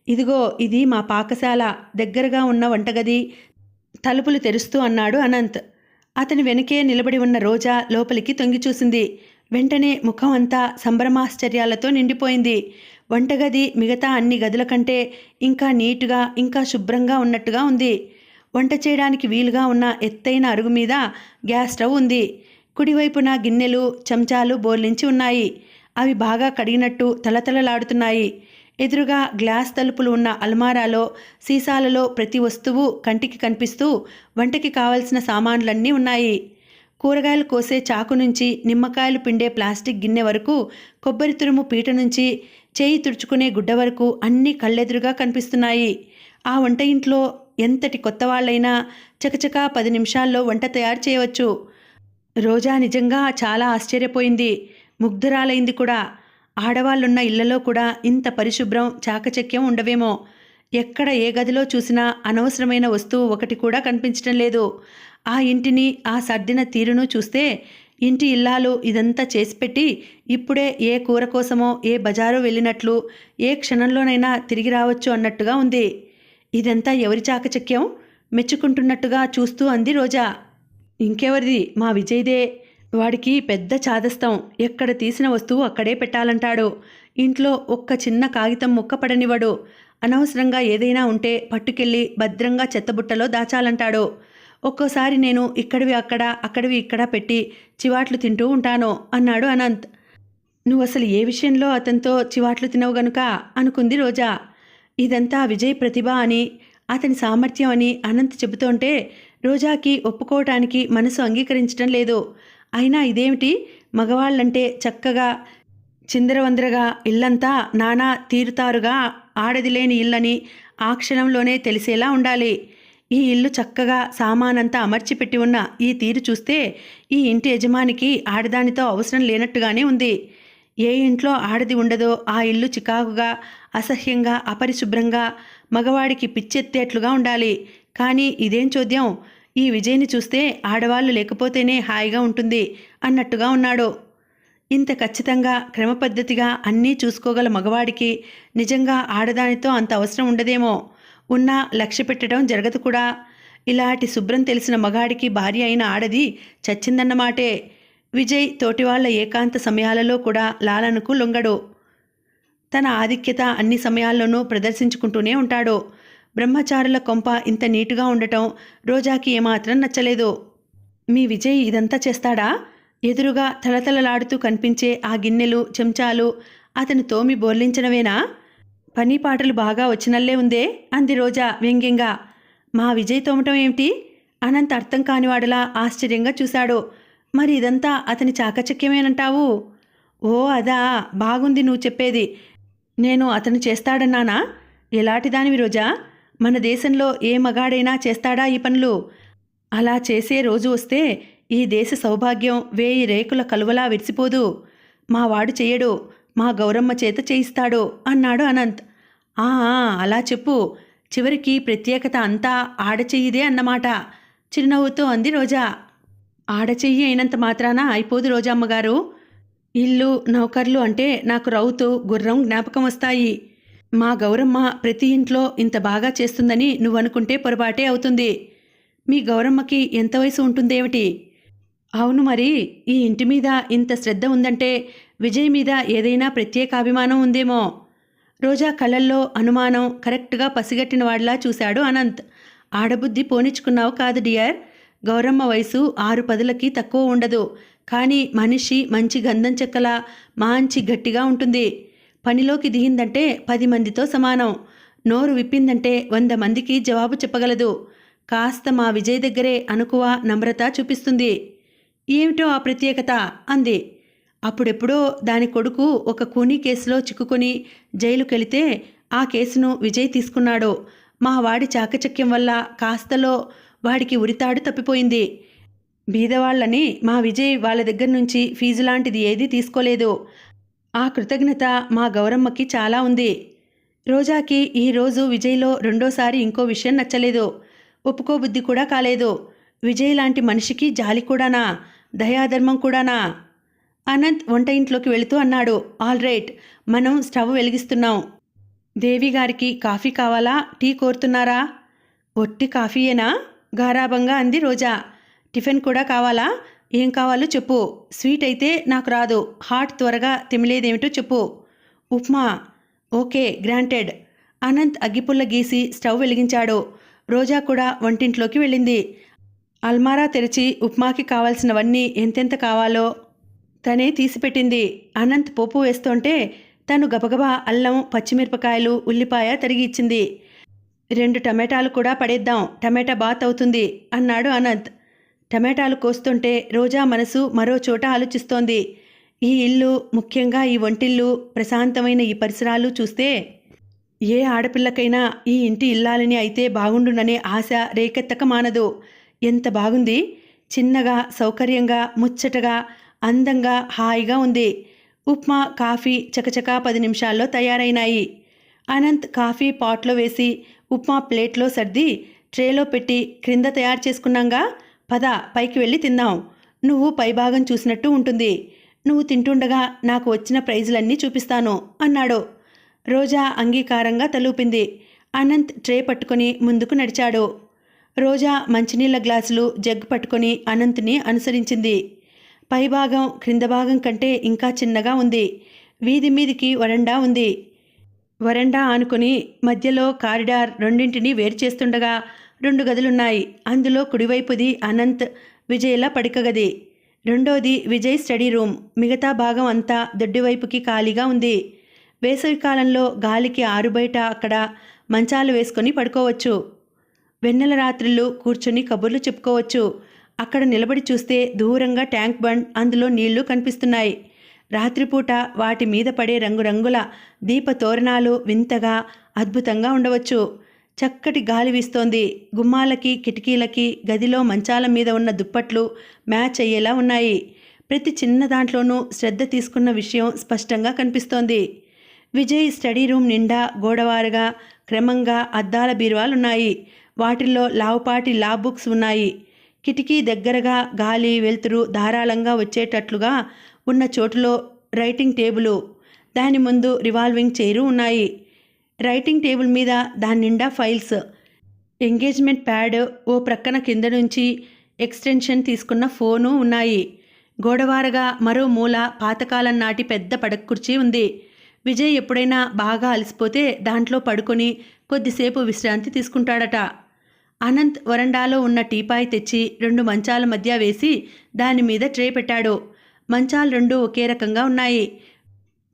ఇదిగో ఇది మా పాకశాల, దగ్గరగా ఉన్న వంటగది, తలుపులు తెరుస్తూ అన్నాడు అనంత్. అతని వెనకే నిలబడి ఉన్న రోజా లోపలికి తొంగి చూసింది. వెంటనే ముఖం అంతా సంభ్రమాశ్చర్యాలతో నిండిపోయింది. వంటగది మిగతా అన్ని గదుల కంటే ఇంకా నీటుగా, ఇంకా శుభ్రంగా ఉన్నట్టుగా ఉంది. వంట చేయడానికి వీలుగా ఉన్న ఎత్తైన అరుగు మీద గ్యాస్ స్టవ్ ఉంది. కుడివైపున గిన్నెలు, చెంచాలు బోర్లించి ఉన్నాయి. అవి బాగా కడిగినట్టు తలతలలాడుతున్నాయి. ఎదురుగా గ్లాస్ తలుపులు ఉన్న అల్మారాలో, సీసాలలో ప్రతి వస్తువు కంటికి కనిపిస్తూ వంటకి కావలసిన సామాన్లన్నీ ఉన్నాయి. కూరగాయలు కోసే చాకు నుంచి నిమ్మకాయలు పిండే ప్లాస్టిక్ గిన్నె వరకు, కొబ్బరి తురుము పీట నుంచి చేయి తుడుచుకునే గుడ్డ వరకు అన్నీ కళ్ళెదురుగా కనిపిస్తున్నాయి. ఆ వంట ఇంట్లో ఎంతటి కొత్త వాళ్ళైనా చకచకా 10 నిమిషాల్లో వంట తయారు చేయవచ్చు. రోజా నిజంగా చాలా ఆశ్చర్యపోయింది. ముగ్ధురాలైంది కూడా. ఆడవాళ్ళున్న ఇళ్లలో కూడా ఇంత పరిశుభ్రం, చాకచక్యం ఉండవేమో. ఎక్కడ ఏ గదిలో చూసినా అనవసరమైన వస్తువు ఒకటి కూడా కనిపించడం లేదు. ఆ ఇంటిని, ఆ సర్దిన తీరును చూస్తే ఇంటి ఇల్లాలు ఇదంతా చేసిపెట్టి ఇప్పుడే ఏ కూర కోసమో ఏ బజారో వెళ్ళినట్లు, ఏ క్షణంలోనైనా తిరిగి రావచ్చు అన్నట్టుగా ఉంది. ఇదంతా ఎవరి చాకచక్యం? మెచ్చుకుంటున్నట్టుగా చూస్తూ అంది రోజా. ఇంకెవరిది? మా విజయ్దే. వాడికి పెద్ద చాదస్తం. ఎక్కడ తీసిన వస్తువు అక్కడే పెట్టాలంటాడు. ఇంట్లో ఒక్క చిన్న కాగితం ముక్క పడనివ్వడు. అనవసరంగా ఏదైనా ఉంటే పట్టుకెళ్ళి భద్రంగా చెత్తబుట్టలో దాచాలంటాడు. ఒక్కోసారి నేను ఇక్కడివి అక్కడ అక్కడివి ఇక్కడ పెట్టి చివాట్లు తింటూ ఉంటాను అన్నాడు అనంత్. నువ్వసలు ఏ విషయంలో అతనితో చివాట్లు తినవు గనుక అనుకుంది రోజా. ఇదంతా విజయ్ ప్రతిభ అని, అతని సామర్థ్యం అని అనంత్ చెబుతుంటే రోజాకి ఒప్పుకోవటానికి మనసు అంగీకరించడం లేదు. అయినా ఇదేమిటి, మగవాళ్ళంటే చక్కగా చిందరవందరగా ఇల్లంతా నానా తీరుతారుగా ఆడది లేని ఇల్లని ఆ క్షణంలోనే తెలిసేలా ఉండాలి. ఈ ఇల్లు చక్కగా సామానంతా అమర్చిపెట్టి ఉన్న ఈ తీరు చూస్తే ఈ ఇంటి యజమానికి ఆడదానితో అవసరం లేనట్టుగానే ఉంది. ఏ ఇంట్లో ఆడది ఉండదో ఆ ఇల్లు చికాకుగా, అసహ్యంగా, అపరిశుభ్రంగా, మగవాడికి పిచ్చెత్తేట్లుగా ఉండాలి. కానీ ఇదేం చోద్యం, ఈ విజయ్ని చూస్తే ఆడవాళ్ళు లేకపోతేనే హాయిగా ఉంటుంది అన్నట్టుగా ఉన్నాడు. ఇంత ఖచ్చితంగా క్రమపద్ధతిగా అన్నీ చూసుకోగల మగవాడికి నిజంగా ఆడదానితో అంత అవసరం ఉండదేమో. ఉన్నా లక్ష్య పెట్టడం జరగదు కూడా. ఇలాంటి శుభ్రం తెలిసిన మగాడికి భార్య అయిన ఆడది చచ్చిందన్నమాటే. విజయ్ తోటివాళ్ల ఏకాంత సమయాలలో కూడా లాలనకు లొంగడు. తన ఆధిక్యత అన్ని సమయాల్లోనూ ప్రదర్శించుకుంటూనే ఉంటాడు. బ్రహ్మచారుల కొంప ఇంత నీటుగా ఉండటం రోజాకి ఏమాత్రం నచ్చలేదు. మీ విజయ్ ఇదంతా చేస్తాడా? ఎదురుగా తలతలలాడుతూ కనిపించే ఆ గిన్నెలు, చెంచాలు అతను తోమి బోర్లించడమేనా? పని పాటలు బాగా వచ్చినల్లే ఉందే అంది రోజా వ్యంగ్యంగా. మా విజయ్ తోమటం ఏమిటి? అనంత్ అర్థం కానివాడలా ఆశ్చర్యంగా చూశాడు. మరి ఇదంతా అతని చాకచక్యమేనంటావు? ఓ అదా, బాగుంది నువ్వు చెప్పేది. నేను అతను చేస్తాడన్నానా? ఎలాంటిదానివి రోజా? మన దేశంలో ఏ మగాడైనా చేస్తాడా ఈ పనులు? అలా చేసే రోజు వస్తే ఈ దేశ సౌభాగ్యం 1000 రేకుల కలువలా విరిసిపోదు. మా వాడు చెయ్యడు, మా గౌరమ్మ చేత చేయిస్తాడు అన్నాడు అనంత్. అలా చెప్పు. చివరికి ప్రత్యేకత అంతా ఆడచెయ్యిదే అన్నమాట చిరునవ్వుతో అంది రోజా. ఆడచెయ్యి అయినంత మాత్రాన అయిపోదు రోజమ్మగారు. ఇల్లు, నౌకర్లు అంటే నాకు రౌతు, గుర్రం జ్ఞాపకం వస్తాయి. మా గౌరమ్మ ప్రతి ఇంట్లో ఇంత బాగా చేస్తుందని నువ్వనుకుంటే పొరపాటే అవుతుంది. మీ గౌరమ్మకి ఎంత వయసు ఉంటుందేమిటి? అవును మరి, ఈ ఇంటి మీద ఇంత శ్రద్ధ ఉందంటే విజయ్ మీద ఏదైనా ప్రత్యేక అభిమానం ఉందేమో. రోజా కళ్ళల్లో అనుమానం కరెక్ట్గా పసిగట్టిన వాడిలా చూశాడు అనంత్. ఆడబుద్ధి పోనిచ్చుకున్నావు కాదు డియర్. గౌరమ్మ వయసు 6 తక్కువ ఉండదు. కానీ మనిషి మంచి గంధం చెక్కలా మంచి గట్టిగా ఉంటుంది. పనిలోకి దిగిందంటే 10 మందితో సమానం. నోరు విప్పిందంటే 100 మందికి జవాబు చెప్పగలదు. కాస్త మా విజయ్ దగ్గరే అనుకువ, నమ్రత చూపిస్తుంది. ఏమిటో ఆ ప్రత్యేకత అంది. అప్పుడెప్పుడో దాని కొడుకు ఒక కూనీ కేసులో చిక్కుకొని జైలుకెళితే ఆ కేసును విజయ్ తీసుకున్నాడు. మా వాడి చాకచక్యం వల్ల కాస్తలో వాడికి ఉరితాడు తప్పిపోయింది. బీదవాళ్ళని మా విజయ్ వాళ్ళ దగ్గర నుంచి ఫీజు లాంటిది ఏదీ తీసుకోలేదు. ఆ కృతజ్ఞత మా గౌరమ్మకి చాలా ఉంది. రోజాకి ఈరోజు విజయ్లో రెండోసారి ఇంకో విషయం నచ్చలేదు. ఒప్పుకోబుద్ధి కూడా కాలేదు. విజయ్ లాంటి మనిషికి జాలి కూడానా? దయాధర్మం కూడానా? అనంత్ వంట ఇంట్లోకి వెళుతూ అన్నాడు. ఆల్ రైట్, మనం స్టవ్ వెలిగిస్తున్నాం. దేవి గారికి కాఫీ కావాలా, టీ కోరుతున్నారా? ఒట్టి కాఫీయేనా? గారాబంగా అంది రోజా. టిఫిన్ కూడా కావాలా? ఏం కావాలో చెప్పు. స్వీట్ అయితే నాకు రాదు. హాట్ త్వరగా తిమిలేదేమిటో చెప్పు. ఉప్మా. Okay, granted. అనంత్ అగ్గిపుల్ల గీసి స్టవ్ వెలిగించాడు. రోజా కూడా వంటింట్లోకి వెళ్ళింది. అల్మారా తెరిచి ఉప్మాకి కావాల్సినవన్నీ ఎంతెంత కావాలో తనే తీసిపెట్టింది. అనంత్ పోపు వేస్తుంటే తను గబగబా అల్లం, పచ్చిమిరపకాయలు, ఉల్లిపాయ తరిగి ఇచ్చింది. 2 టమాటాలు కూడా పడేద్దాం, టమాటా బాత్ అవుతుంది అన్నాడు అనంత్. టమాటాలు కోస్తుంటే రోజా మనసు మరో చోట ఆలోచిస్తోంది. ఈ ఇల్లు, ముఖ్యంగా ఈ వంటిల్లు, ప్రశాంతమైన ఈ పరిసరాలు చూస్తే ఏ ఆడపిల్లకైనా ఈ ఇంటి ఇల్లాలని అయితే బాగుండుననే ఆశ రేకెత్తక మానదు. ఎంత బాగుంది! చిన్నగా, సౌకర్యంగా, ముచ్చటగా, అందంగా, హాయిగా ఉంది. ఉప్మా, కాఫీ చకచకా 10 నిమిషాల్లో తయారైనాయి. అనంత్ కాఫీ పాట్లో వేసి ఉప్మా ప్లేట్లో సర్ది ట్రేలో పెట్టి, క్రింద తయారు చేసుకున్నాంగా, పద పైకి వెళ్ళి తిందాం. నువ్వు పైభాగం చూసినట్టు ఉంటుంది. నువ్వు తింటుండగా నాకు వచ్చిన ప్రైజులన్నీ చూపిస్తాను అన్నాడు. రోజా అంగీకారంగా తలూపింది. అనంత్ ట్రే పట్టుకొని ముందుకు నడిచాడు. రోజా మంచినీళ్ళ గ్లాసులు, జగ్గు పట్టుకొని అనంత్ని అనుసరించింది. పైభాగం క్రింద భాగం కంటే ఇంకా చిన్నగా ఉంది. వీధి మీదికి వరండా ఉంది. వరండా ఆనుకొని మధ్యలో కారిడార్ రెండింటినీ వేరు చేస్తుండగా 2 గదులున్నాయి. అందులో కుడివైపుది అనంత్, విజయ్ల పడక గది. రెండోది విజయ్ స్టడీ రూమ్. మిగతా భాగం అంతా దొడ్డివైపుకి ఖాళీగా ఉంది. వేసవికాలంలో గాలికి ఆరుబయట అక్కడ మంచాలు వేసుకొని పడుకోవచ్చు. వెన్నెల రాత్రుళ్ళు కూర్చొని కబుర్లు చెప్పుకోవచ్చు. అక్కడ నిలబడి చూస్తే దూరంగా ట్యాంక్ బండ్, అందులో నీళ్లు కనిపిస్తున్నాయి. రాత్రిపూట వాటి మీద పడే రంగురంగుల దీప తోరణాలు వింతగా అద్భుతంగా ఉండవచ్చు. చక్కటి గాలి వీస్తోంది. గుమ్మాలకి కిటికీలకి గదిలో మంచాల మీద ఉన్న దుప్పట్లు మ్యాచ్ అయ్యేలా ఉన్నాయి. ప్రతి చిన్న దాంట్లోనూ శ్రద్ధ తీసుకున్న విషయం స్పష్టంగా కనిపిస్తోంది. విజయ్ స్టడీ రూమ్ నిండా గోడవారుగా క్రమంగా అద్దాల బీరువాలున్నాయి. వాటిల్లో లావుపాటి లా బుక్స్ ఉన్నాయి. కిటికీ దగ్గరగా గాలి వెలుతురు ధారాళంగా వచ్చేటట్లుగా ఉన్న చోటులో రైటింగ్ టేబులు, దాని ముందు రివాల్వింగ్ చైరు ఉన్నాయి. రైటింగ్ టేబుల్ మీద దాని నిండా ఫైల్స్, ఎంగేజ్మెంట్ ప్యాడ్, ఓ ప్రక్కన కింద నుంచి ఎక్స్టెన్షన్ తీసుకున్న ఫోను ఉన్నాయి. గోడవారగా మరో మూల పాతకాలం నాటి పెద్ద పడక కుర్చీ ఉంది. విజయ్ ఎప్పుడైనా బాగా అలసిపోతే దాంట్లో పడుకొని కొద్దిసేపు విశ్రాంతి తీసుకుంటాడట. అనంత్ వరండాలో ఉన్న టీపాయ్ తెచ్చి 2 మంచాల మధ్య వేసి దాని మీద ట్రే పెట్టాడు. మంచాలు 2 ఒకే రకంగా ఉన్నాయి.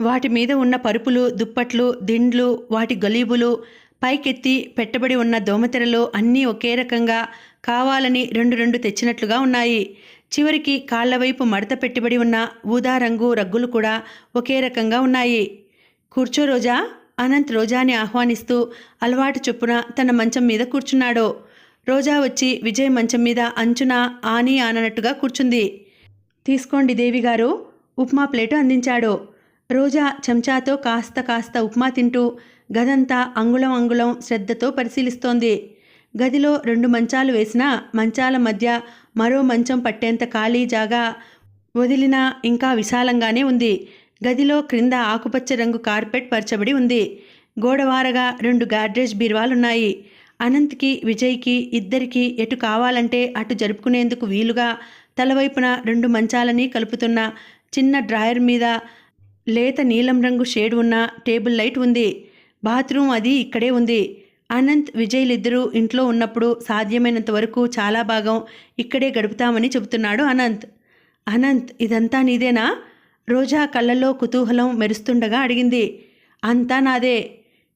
వాటి మీద ఉన్న పరుపులు, దుప్పట్లు, దిండ్లు, వాటి గలీబులు, పైకెత్తి పెట్టబడి ఉన్న దోమతెరలు అన్నీ ఒకే రకంగా కావాలని 2 తెచ్చినట్లుగా ఉన్నాయి. చివరికి కాళ్లవైపు మడత పెట్టబడి ఉన్న ఊదా రంగు రగ్గులు కూడా ఒకే రకంగా ఉన్నాయి. కూర్చో రోజా. అనంత్ రోజాని ఆహ్వానిస్తూ అలవాటు చొప్పున తన మంచం మీద కూర్చున్నాడు. రోజా వచ్చి విజయ్ మంచం మీద అంచున ఆని ఆననట్టుగా కూర్చుంది. తీసుకోండి దేవిగారు. ఉప్మా ప్లేటు అందించాడు. రోజా చెంచాతో కాస్త ఉప్మా తింటూ గదంతా అంగుళం అంగుళం శ్రద్ధతో పరిశీలిస్తోంది. గదిలో 2 మంచాలు వేసినా మంచాల మధ్య మరో మంచం పట్టేంత ఖాళీ జాగా వదిలినా ఇంకా విశాలంగానే ఉంది. గదిలో క్రింద ఆకుపచ్చ రంగు కార్పెట్ పరచబడి ఉంది. గోడవారగా 2 గాడ్రేజ్ బీరువాలున్నాయి. అనంత్కి, విజయ్కి ఇద్దరికీ ఎటు కావాలంటే అటు జరుపుకునేందుకు వీలుగా తలవైపున 2 మంచాలని కలుపుతున్న చిన్న డ్రాయర్ మీద లేత నీలం రంగు షేడ్ ఉన్న టేబుల్ లైట్ ఉంది. బాత్రూమ్ అది ఇక్కడే ఉంది. అనంత్, విజయ్లిద్దరూ ఇంట్లో ఉన్నప్పుడు సాధ్యమైనంత వరకు చాలా భాగం ఇక్కడే గడుపుతామని చెబుతున్నాడు అనంత్. అనంత్, ఇదంతా నీదేనా? రోజా కళ్ళల్లో కుతూహలం మెరుస్తుండగా అడిగింది. అంతా నాదే.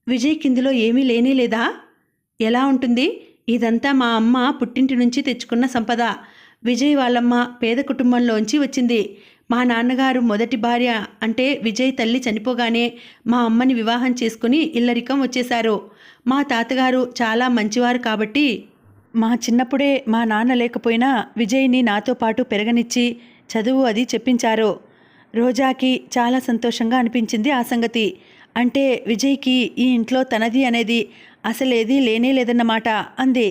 విజయ్ కిందిలో ఏమీ లేనే లేదా? ఎలా ఉంటుంది? ఇదంతా మా అమ్మ పుట్టింటి నుంచి తెచ్చుకున్న సంపద. విజయ్ వాళ్ళమ్మ పేద కుటుంబంలోంచి వచ్చింది. మా నాన్నగారు మొదటి భార్య అంటే విజయ్ తల్లి చనిపోగానే మా అమ్మని వివాహం చేసుకుని ఇల్లరికం వచ్చేశారు. మా తాతగారు చాలా మంచివారు కాబట్టి మా చిన్నప్పుడే మా నాన్న లేకపోయినా విజయ్ని నాతో పాటు పెరగనిచ్చి చదువు అది చెప్పించారు. రోజాకి చాలా సంతోషంగా అనిపించింది ఆ సంగతి. అంటే విజయ్కి ఈ ఇంట్లో తనది అనేది అసలేదీ లేనే లేదన్నమాట అంది.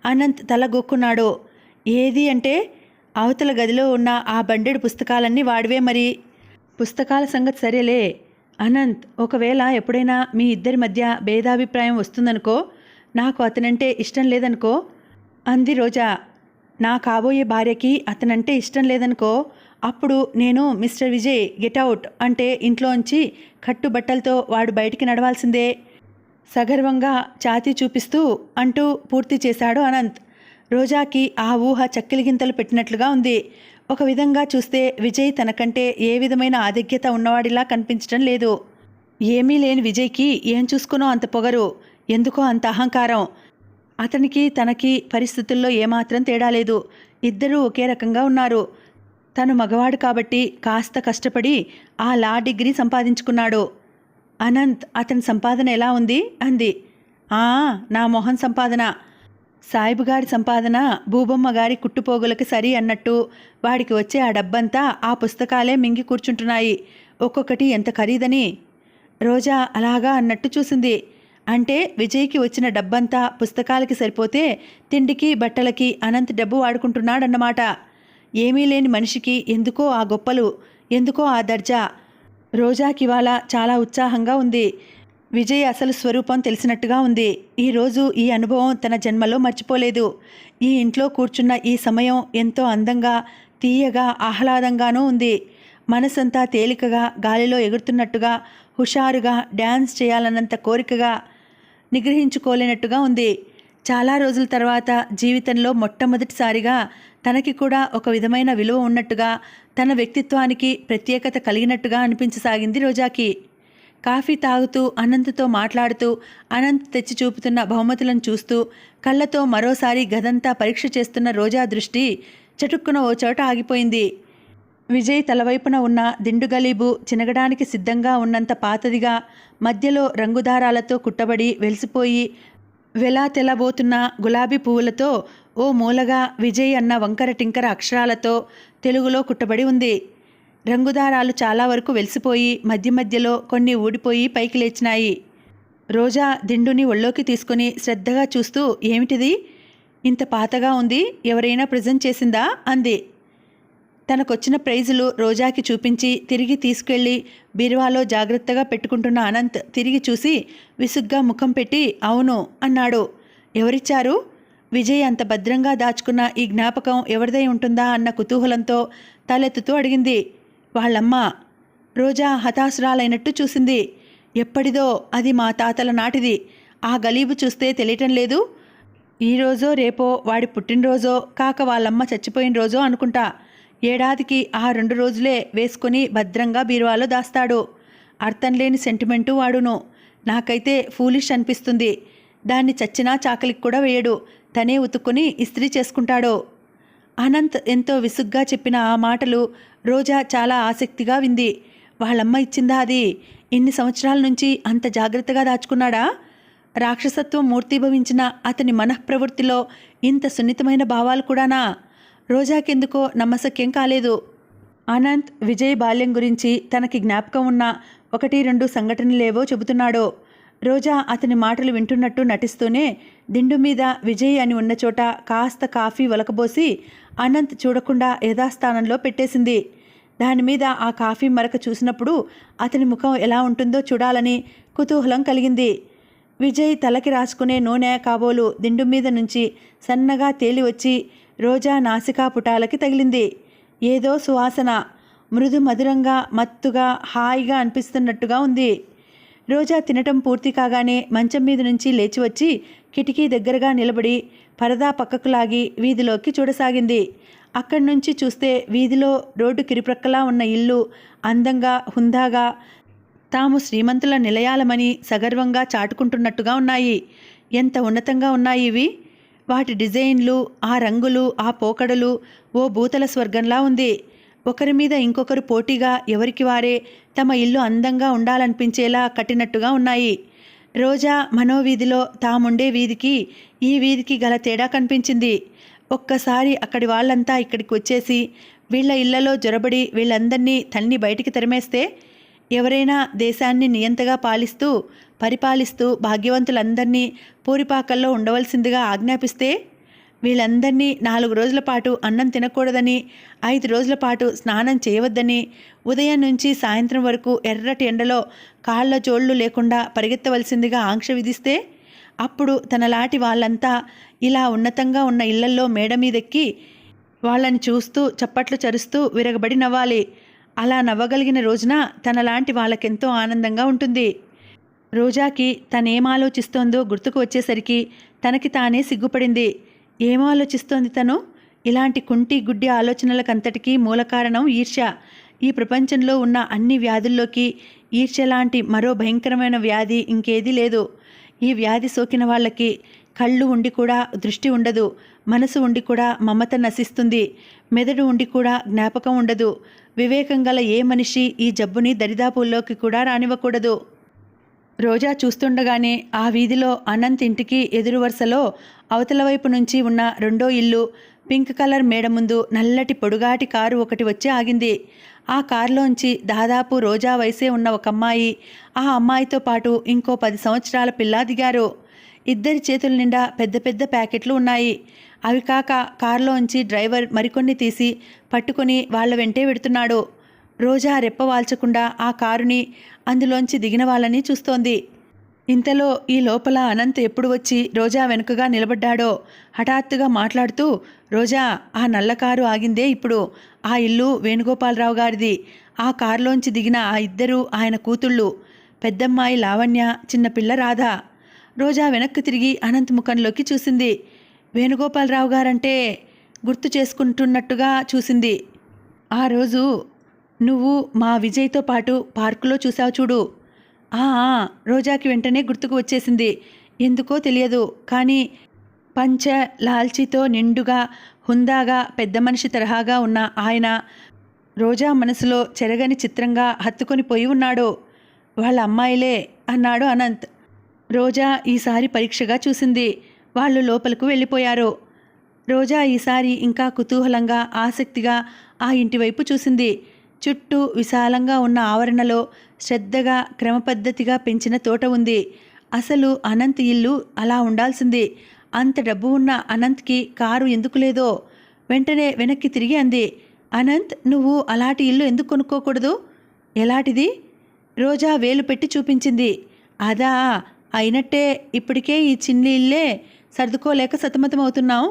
అనంత్ తల గొక్కున్నాడు. ఏది అంటే? అవతల గదిలో ఉన్న ఆ బండెడు పుస్తకాలన్నీ వాడివే మరి. పుస్తకాల సంగతి సరేలే అనంత్, ఒకవేళ ఎప్పుడైనా మీ ఇద్దరి మధ్య భేదాభిప్రాయం వస్తుందనుకో, నాకు అతనంటే ఇష్టం లేదనుకో అంది రోజా. నా కాబోయే భార్యకి అతనంటే ఇష్టం లేదనుకో, అప్పుడు నేను మిస్టర్ విజయ్ గెట్అవుట్ అంటే ఇంట్లోంచి కట్టుబట్టలతో వాడు బయటికి నడవాల్సిందే సగర్వంగా ఛాతీ చూపిస్తూ అంటూ పూర్తి చేశాడు అనంత్. రోజాకి ఆ ఊహ చక్కిలిగింతలు పెట్టినట్లుగా ఉంది. ఒక విధంగా చూస్తే విజయ్ తనకంటే ఏ విధమైన ఆధిక్యత ఉన్నవాడిలా కనిపించడం లేదు. ఏమీ లేని విజయ్కి ఏం చూసుకునో అంత పొగరు, ఎందుకో అంత అహంకారం. అతనికి తనకి పరిస్థితుల్లో ఏమాత్రం తేడా లేదు. ఇద్దరూ ఒకే రకంగా ఉన్నారు. తను మగవాడు కాబట్టి కాస్త కష్టపడి ఆ లా డిగ్రీ సంపాదించుకున్నాడు. అనంత్, అతని సంపాదన ఎలా ఉంది అంది. నా మొహం సంపాదన, సాయిబుగారి సంపాదన భూబొమ్మ గారి కుట్టుపోగులకి సరి అన్నట్టు వాడికి వచ్చే ఆ డబ్బంతా ఆ పుస్తకాలే మింగి కూర్చుంటున్నాయి. ఒక్కొక్కటి ఎంత ఖరీదని. రోజా అలాగా అన్నట్టు చూసింది. అంటే విజయ్కి వచ్చిన డబ్బంతా పుస్తకాలకి సరిపోతే తిండికి బట్టలకి అనంత్ డబ్బు వాడుకుంటున్నాడన్నమాట. ఏమీ లేని మనిషికి ఎందుకో ఆ గొప్పలు, ఎందుకో ఆ దర్జా. రోజాకివాళ చాలా ఉత్సాహంగా ఉంది. విజయ్ అసలు స్వరూపం తెలిసినట్టుగా ఉంది. ఈరోజు ఈ అనుభవం తన జన్మలో మర్చిపోలేదు. ఈ ఇంట్లో కూర్చున్న ఈ సమయం ఎంతో అందంగా, తీయగా, ఆహ్లాదంగానూ ఉంది. మనసంతా తేలికగా గాలిలో ఎగురుతున్నట్టుగా, హుషారుగా, డ్యాన్స్ చేయాలన్నంత కోరికగా, నిగ్రహించుకోలేనట్టుగా ఉంది. చాలా రోజుల తర్వాత జీవితంలో మొట్టమొదటిసారిగా తనకి కూడా ఒక విధమైన విలువ ఉన్నట్టుగా, తన వ్యక్తిత్వానికి ప్రత్యేకత కలిగినట్టుగా అనిపించసాగింది రోజాకి. కాఫీ తాగుతూ అనంత్తో మాట్లాడుతూ, అనంత్ తెచ్చి చూపుతున్న బహుమతులను చూస్తూ, కళ్ళతో మరోసారి గదంతా పరీక్ష చేస్తున్న రోజా దృష్టి చటుక్కున ఓ చోట ఆగిపోయింది. విజయ్ తలవైపున ఉన్న దిండు గలీబు చినగడానికి సిద్ధంగా ఉన్నంత పాతదిగా, మధ్యలో రంగుదారాలతో కుట్టబడి వెలిసిపోయి వెలా తెల్లబోతున్న గులాబీ పువ్వులతో ఓ మూలగా విజయ్ అన్న వంకర టింకర అక్షరాలతో తెలుగులో కుట్టబడి ఉంది. రంగుదారాలు చాలా వరకు వెలిసిపోయి మధ్య మధ్యలో కొన్ని ఊడిపోయి పైకి లేచినాయి. రోజా దిండుని ఒళ్ళోకి తీసుకుని శ్రద్ధగా చూస్తూ, ఏమిటిది, ఇంత పాతగా ఉంది, ఎవరైనా ప్రజెంట్ చేసిందా అంది. తనకొచ్చిన ప్రైజులు రోజాకి చూపించి తిరిగి తీసుకెళ్లి బీరువాలో జాగ్రత్తగా పెట్టుకుంటున్న అనంత్ తిరిగి చూసి విసుగ్గా ముఖం పెట్టి అవును అన్నాడు. ఎవరిచ్చారు? విజయ్ అంత భద్రంగా దాచుకున్న ఈ జ్ఞాపకం ఎవరిదై ఉంటుందా అన్న కుతూహలంతో తలెత్తుతూ అడిగింది. వాళ్ళమ్మ. రోజా హతాశురాలైనట్టు చూసింది. ఎప్పటిదో, అది మా తాతల నాటిది. ఆ గలీబు చూస్తే తెలియటం లేదు. ఈరోజో రేపో వాడి పుట్టినరోజో కాక వాళ్ళమ్మ చచ్చిపోయిన రోజో అనుకుంటా. ఏడాదికి ఆ 2 రోజులే వేసుకుని భద్రంగా బీరువాలో దాస్తాడు. అర్థం లేని సెంటిమెంటు వాడును. నాకైతే ఫూలిష్ అనిపిస్తుంది. దాన్ని చచ్చినా చాకలికి కూడా వేయడు. తనే ఉతుక్కుని ఇస్త్రీ చేసుకుంటాడు. అనంత్ ఎంతో విసుగ్గా చెప్పిన ఆ మాటలు రోజా చాలా ఆసక్తిగా వింది. వాళ్ళమ్మ ఇచ్చిందా అది? ఇన్ని సంవత్సరాల నుంచి అంత జాగ్రత్తగా దాచుకున్నాడా? రాక్షసత్వం మూర్తిభవించిన అతని మనఃప్రవృత్తిలో ఇంత సున్నితమైన భావాలు కూడానా? రోజాకెందుకో నమ్మశక్యం కాలేదు. అనంత్ విజయ్ బాల్యం గురించి తనకి జ్ఞాపకం ఉన్న 1-2 సంఘటనలేవో చెబుతున్నాడు. రోజా అతని మాటలు వింటున్నట్టు నటిస్తూనే దిండు మీద విజయ్ అని ఉన్న చోట కాస్త కాఫీ ఒలకబోసి అనంత్ చూడకుండా యథాస్థానంలో పెట్టేసింది. దానిమీద ఆ కాఫీ మరక చూసినప్పుడు అతని ముఖం ఎలా ఉంటుందో చూడాలని కుతూహలం కలిగింది. విజయ్ తలకి రాసుకునే నూనె కాబోలు దిండు మీద నుంచి సన్నగా తేలి వచ్చి రోజా నాసికా పుటాలకి తగిలింది. ఏదో సువాసన మృదు మధురంగా మత్తుగా హాయిగా అనిపిస్తున్నట్టుగా ఉంది. రోజా తినటం పూర్తి కాగానే మంచం మీద నుంచి లేచి వచ్చి కిటికీ దగ్గరగా నిలబడి పరదా పక్కకు లాగి వీధిలోకి చూడసాగింది. అక్కడి నుంచి చూస్తే వీధిలో రోడ్డు కిరిప్రక్కలా ఉన్న ఇల్లు అందంగా హుందాగా తాము శ్రీమంతుల నిలయాలమని సగర్వంగా చాటుకుంటున్నట్టుగా ఉన్నాయి. ఎంత ఉన్నతంగా ఉన్నాయి ఇవి! వాటి డిజైన్లు, ఆ రంగులు, ఆ పోకడలు ఓ భూతల స్వర్గంలా ఉంది. ఒకరి మీద ఇంకొకరు పోటీగా ఎవరికి వారే తమ ఇల్లు అందంగా ఉండాలనిపించేలా కట్టినట్టుగా ఉన్నాయి. రోజా మనోవీధిలో తాముండే వీధికి ఈ వీధికి గల తేడా కనిపించింది. ఒక్కసారి అక్కడి వాళ్ళంతా ఇక్కడికి వచ్చేసి వీళ్ళ ఇళ్లలో జొరబడి వీళ్ళందరినీ తన్ని బయటికి తరిమేస్తే, ఎవరైనా దేశాన్ని నియంతగా పరిపాలిస్తూ భాగ్యవంతులందరినీ పూరిపాకల్లో ఉండవలసిందిగా ఆజ్ఞాపిస్తే, వీళ్ళందరినీ 4 రోజుల పాటు అన్నం తినకూడదని, 5 రోజుల పాటు స్నానం చేయవద్దని, ఉదయం నుంచి సాయంత్రం వరకు ఎర్రటి ఎండలో కాళ్ళ జోళ్లు లేకుండా పరిగెత్తవలసిందిగా ఆంక్ష విధిస్తే, అప్పుడు తనలాంటి వాళ్ళంతా ఇలా ఉన్నతంగా ఉన్న ఇళ్లల్లో మేడ మీదెక్కి వాళ్ళని చూస్తూ చప్పట్లు చరుస్తూ విరగబడి నవ్వాలి. అలా నవ్వగలిగిన రోజున తనలాంటి వాళ్ళకెంతో ఆనందంగా ఉంటుంది. రోజాకి తనేం ఆలోచిస్తోందో గుర్తుకు వచ్చేసరికి తనకి తానే సిగ్గుపడింది. ఏం ఆలోచిస్తోంది తను? ఇలాంటి కుంటి గుడ్డి ఆలోచనలకంతటికీ మూల కారణం ఈర్ష్య. ఈ ప్రపంచంలో ఉన్న అన్ని వ్యాధుల్లోకి ఈర్ష్య లాంటి మరో భయంకరమైన వ్యాధి ఇంకేదీ లేదు. ఈ వ్యాధి సోకిన వాళ్ళకి కళ్ళు ఉండి కూడా దృష్టి ఉండదు, మనసు ఉండి కూడా మమత నశిస్తుంది, మెదడు ఉండి కూడా జ్ఞాపకం ఉండదు. వివేకం గల ఏ మనిషి ఈ జబ్బుని దరిదాపుల్లోకి కూడా రానివ్వకూడదు. రోజా చూస్తుండగానే ఆ వీధిలో అనంత్ ఇంటికి ఎదురు వరుసలో అవతల వైపు నుంచి ఉన్న రెండో ఇల్లు పింక్ కలర్ మేడ ముందు నల్లటి పొడుగాటి కారు ఒకటి వచ్చి ఆగింది. ఆ కారులోంచి దాదాపు రోజా వయసే ఉన్న ఒక అమ్మాయి, ఆ అమ్మాయితో పాటు ఇంకో 10 సంవత్సరాల పిల్ల దిగారు. ఇద్దరి చేతుల నిండా పెద్ద పెద్ద ప్యాకెట్లు ఉన్నాయి. అవి కాక కారులోంచి డ్రైవర్ మరికొన్ని తీసి పట్టుకొని వాళ్ళ వెంటే వెడుతున్నాడు. రోజా రెప్పవాల్చకుండా ఆ కారుని, అందులోంచి దిగిన వాళ్ళని చూస్తోంది. ఇంతలో ఈ లోపల అనంత్ ఎప్పుడు వచ్చి రోజా వెనుకగా నిలబడ్డాడో హఠాత్తుగా మాట్లాడుతూ, రోజా, ఆ నల్ల కారు ఆగిందే ఇప్పుడు. ఆ ఇల్లు వేణుగోపాలరావు గారిది. ఆ కారులోంచి దిగిన ఆ ఇద్దరు ఆయన కూతుళ్ళు, పెద్దమ్మాయి లావణ్య, చిన్నపిల్ల రాధ. రోజా వెనక్కి తిరిగి అనంత్ ముఖంలోకి చూసింది. వేణుగోపాలరావు గారంటే గుర్తు చేసుకుంటున్నట్టుగా చూసింది. ఆ రోజు నువ్వు మా విజయ్తో పాటు పార్కులో చూసావు చూడు. ఆ ఆ, రోజాకి వెంటనే గుర్తుకు వచ్చేసింది. ఎందుకో తెలియదు కానీ పంచ లాల్చీతో నిండుగా హుందాగా పెద్ద మనిషి తరహాగా ఉన్న ఆయన రోజా మనసులో చెరగని చిత్రంగా హత్తుకొని పోయి ఉన్నాడు. వాళ్ళ అమ్మాయిలే అన్నాడు అనంత్. రోజా ఈసారి పరీక్షగా చూసింది. వాళ్ళు లోపలకు వెళ్ళిపోయారు. రోజా ఈసారి ఇంకా కుతూహలంగా ఆసక్తిగా ఆ ఇంటివైపు చూసింది. చుట్టూ విశాలంగా ఉన్న ఆవరణలో శ్రద్ధగా క్రమపద్ధతిగా పెంచిన తోట ఉంది. అసలు అనంత్ ఇల్లు అలా ఉండాల్సింది. అంత డబ్బు ఉన్న అనంత్కి కారు ఎందుకు లేదో. వెంటనే వెనక్కి తిరిగి అంది, అనంత్ నువ్వు అలాంటి ఇల్లు ఎందుకు కొనుక్కోకూడదు? ఎలాంటిది? రోజా వేలు పెట్టి చూపించింది. అదా, అయినట్టే ఇప్పటికే ఈ చిన్ని ఇల్లే సర్దుకోలేక సతమతమవుతున్నాం.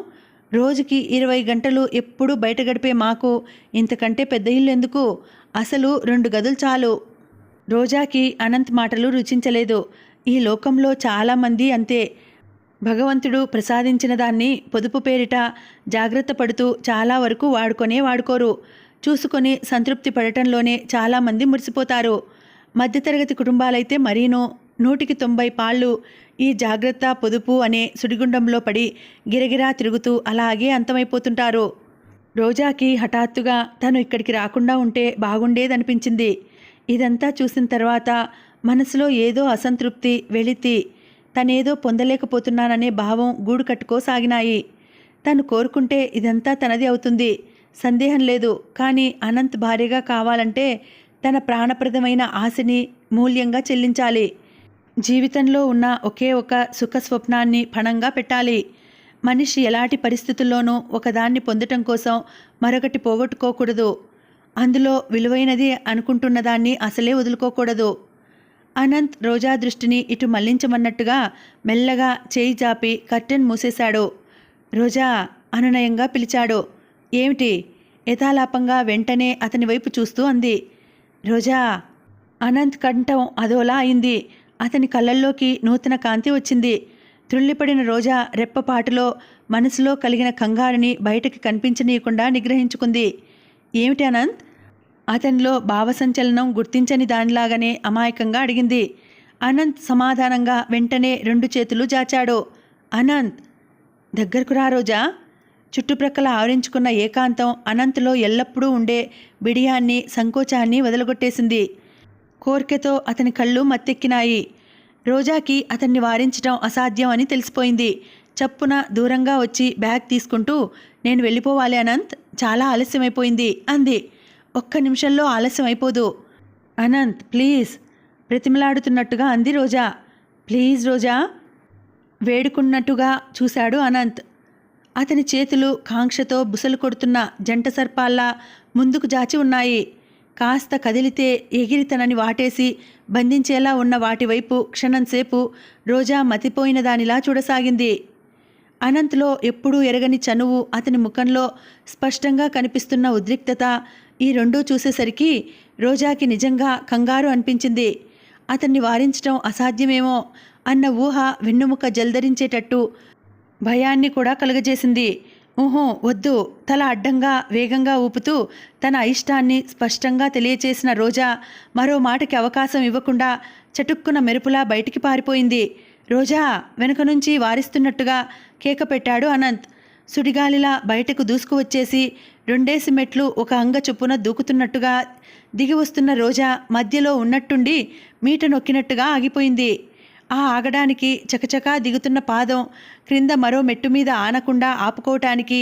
రోజుకి 20 గంటలు ఎప్పుడూ బయట గడిపే మాకు ఇంతకంటే పెద్ద ఇల్లు ఎందుకు? అసలు 2 గదులు చాలు. రోజాకి అనంత్ మాటలు రుచించలేదు. ఈ లోకంలో చాలామంది అంతే. భగవంతుడు ప్రసాదించిన దాన్ని పొదుపు పేరిట జాగ్రత్త పడుతూ చాలా వరకు వాడుకోరు. చూసుకొని సంతృప్తి పడటంలోనే చాలామంది మురిసిపోతారు. మధ్యతరగతి కుటుంబాలైతే మరీనూ 100కి 90 పాళ్ళు ఈ జాగ్రత్త పొదుపు అనే సుడిగుండంలో పడి గిరగిరా తిరుగుతూ అలాగే అంతమైపోతుంటారు. రోజాకి హఠాత్తుగా తను ఇక్కడికి రాకుండా ఉంటే బాగుండేదనిపించింది. ఇదంతా చూసిన తర్వాత మనసులో ఏదో అసంతృప్తి, వెలితి, తనేదో పొందలేకపోతున్నాననే భావం గూడు కట్టుకోసాగినాయి. తను కోరుకుంటే ఇదంతా తనది అవుతుంది, సందేహం లేదు. కానీ అనంత్ భార్యగా కావాలంటే తన ప్రాణప్రదమైన ఆశని మూల్యంగా చెల్లించాలి. జీవితంలో ఉన్న ఒకే ఒక సుఖ స్వప్నాన్ని పణంగా పెట్టాలి. మనిషి ఎలాంటి పరిస్థితుల్లోనూ ఒకదాన్ని పొందటం కోసం మరొకటి పోగొట్టుకోకూడదు. అందులో విలువైనది అనుకుంటున్న దాన్ని అసలే వదులుకోకూడదు. అనంత్ రోజా దృష్టిని ఇటు మళ్లించమన్నట్టుగా మెల్లగా చేయి జాపి కర్టెన్ మూసేశాడు. రోజా అనునయంగా పిలిచాడు. ఏమిటి? యథాలాపంగా వెంటనే అతని వైపు చూస్తూ అంది. రోజా. అనంత్ కంఠం అదోలా అయింది. అతని కళ్ళల్లోకి నూతన కాంతి వచ్చింది. త్రుళ్ళిపడిన రోజా రెప్పపాటులో మనసులో కలిగిన కంగారుని బయటకి కనిపించనీయకుండా నిగ్రహించుకుంది. ఏమిటి అనంత్? అతనిలో భావసంచలనం గుర్తించని దానిలాగానే అమాయకంగా అడిగింది. అనంత్ సమాధానంగా వెంటనే 2 చేతులు జాచాడు. అనంత్. దగ్గరకు రా రోజా. చుట్టుప్రక్కల ఆవరించుకున్న ఏకాంతం అనంత్లో ఎల్లప్పుడూ ఉండే బిడియాన్ని, సంకోచాన్ని వదలగొట్టేసింది. కోర్కెతో అతని కళ్ళు మత్తెక్కినాయి. రోజాకి అతన్ని వారించటం అసాధ్యం అని తెలిసిపోయింది. చప్పున దూరంగా వచ్చి బ్యాగ్ తీసుకుంటూ, నేను వెళ్ళిపోవాలి అనంత్, చాలా ఆలస్యమైపోయింది అంది. 1 నిమిషంలో ఆలస్యం అయిపోదు. అనంత్ ప్లీజ్, ప్రతిమలాడుతున్నట్టుగా అంది రోజా. ప్లీజ్ రోజా, వేడుకున్నట్టుగా చూశాడు అనంత్. అతని చేతులు కాంక్షతో బుసలు కొడుతున్న జంట సర్పాల్లా ముందుకు జాచి ఉన్నాయి. కాస్త కదిలితే ఎగిరి తనని వాటేసి బంధించేలా ఉన్న వాటివైపు క్షణంసేపు రోజా మతిపోయిన దానిలా చూడసాగింది. అనంత్లో ఎప్పుడూ ఎరగని చనువు, అతని ముఖంలో స్పష్టంగా కనిపిస్తున్న ఉద్రిక్తత, ఈ రెండూ చూసేసరికి రోజాకి నిజంగా కంగారు అనిపించింది. అతన్ని వారించటం అసాధ్యమేమో అన్న ఊహ వెన్నుముక జల్దరించేటట్టు భయాన్ని కూడా కలుగజేసింది. ఊహో వద్దు. తల అడ్డంగా వేగంగా ఊపుతూ తన అయిష్టాన్ని స్పష్టంగా తెలియచేసిన రోజా మరో మాటకి అవకాశం ఇవ్వకుండా చటుక్కున మెరుపులా బయటికి పారిపోయింది. రోజా వెనుక నుంచి వారిస్తున్నట్టుగా కేక పెట్టాడు అనంత్. సుడిగాలిలా బయటకు దూసుకువచ్చేసి 2 మెట్లు ఒక అంగ చొప్పున దూకుతున్నట్టుగా దిగి వస్తున్న రోజా మధ్యలో ఉన్నట్టుండి మీట నొక్కినట్టుగా ఆగిపోయింది. ఆ ఆగడానికి చకచకా దిగుతున్న పాదం క్రింద మరో మెట్టు మీద ఆనకుండా ఆపుకోవటానికి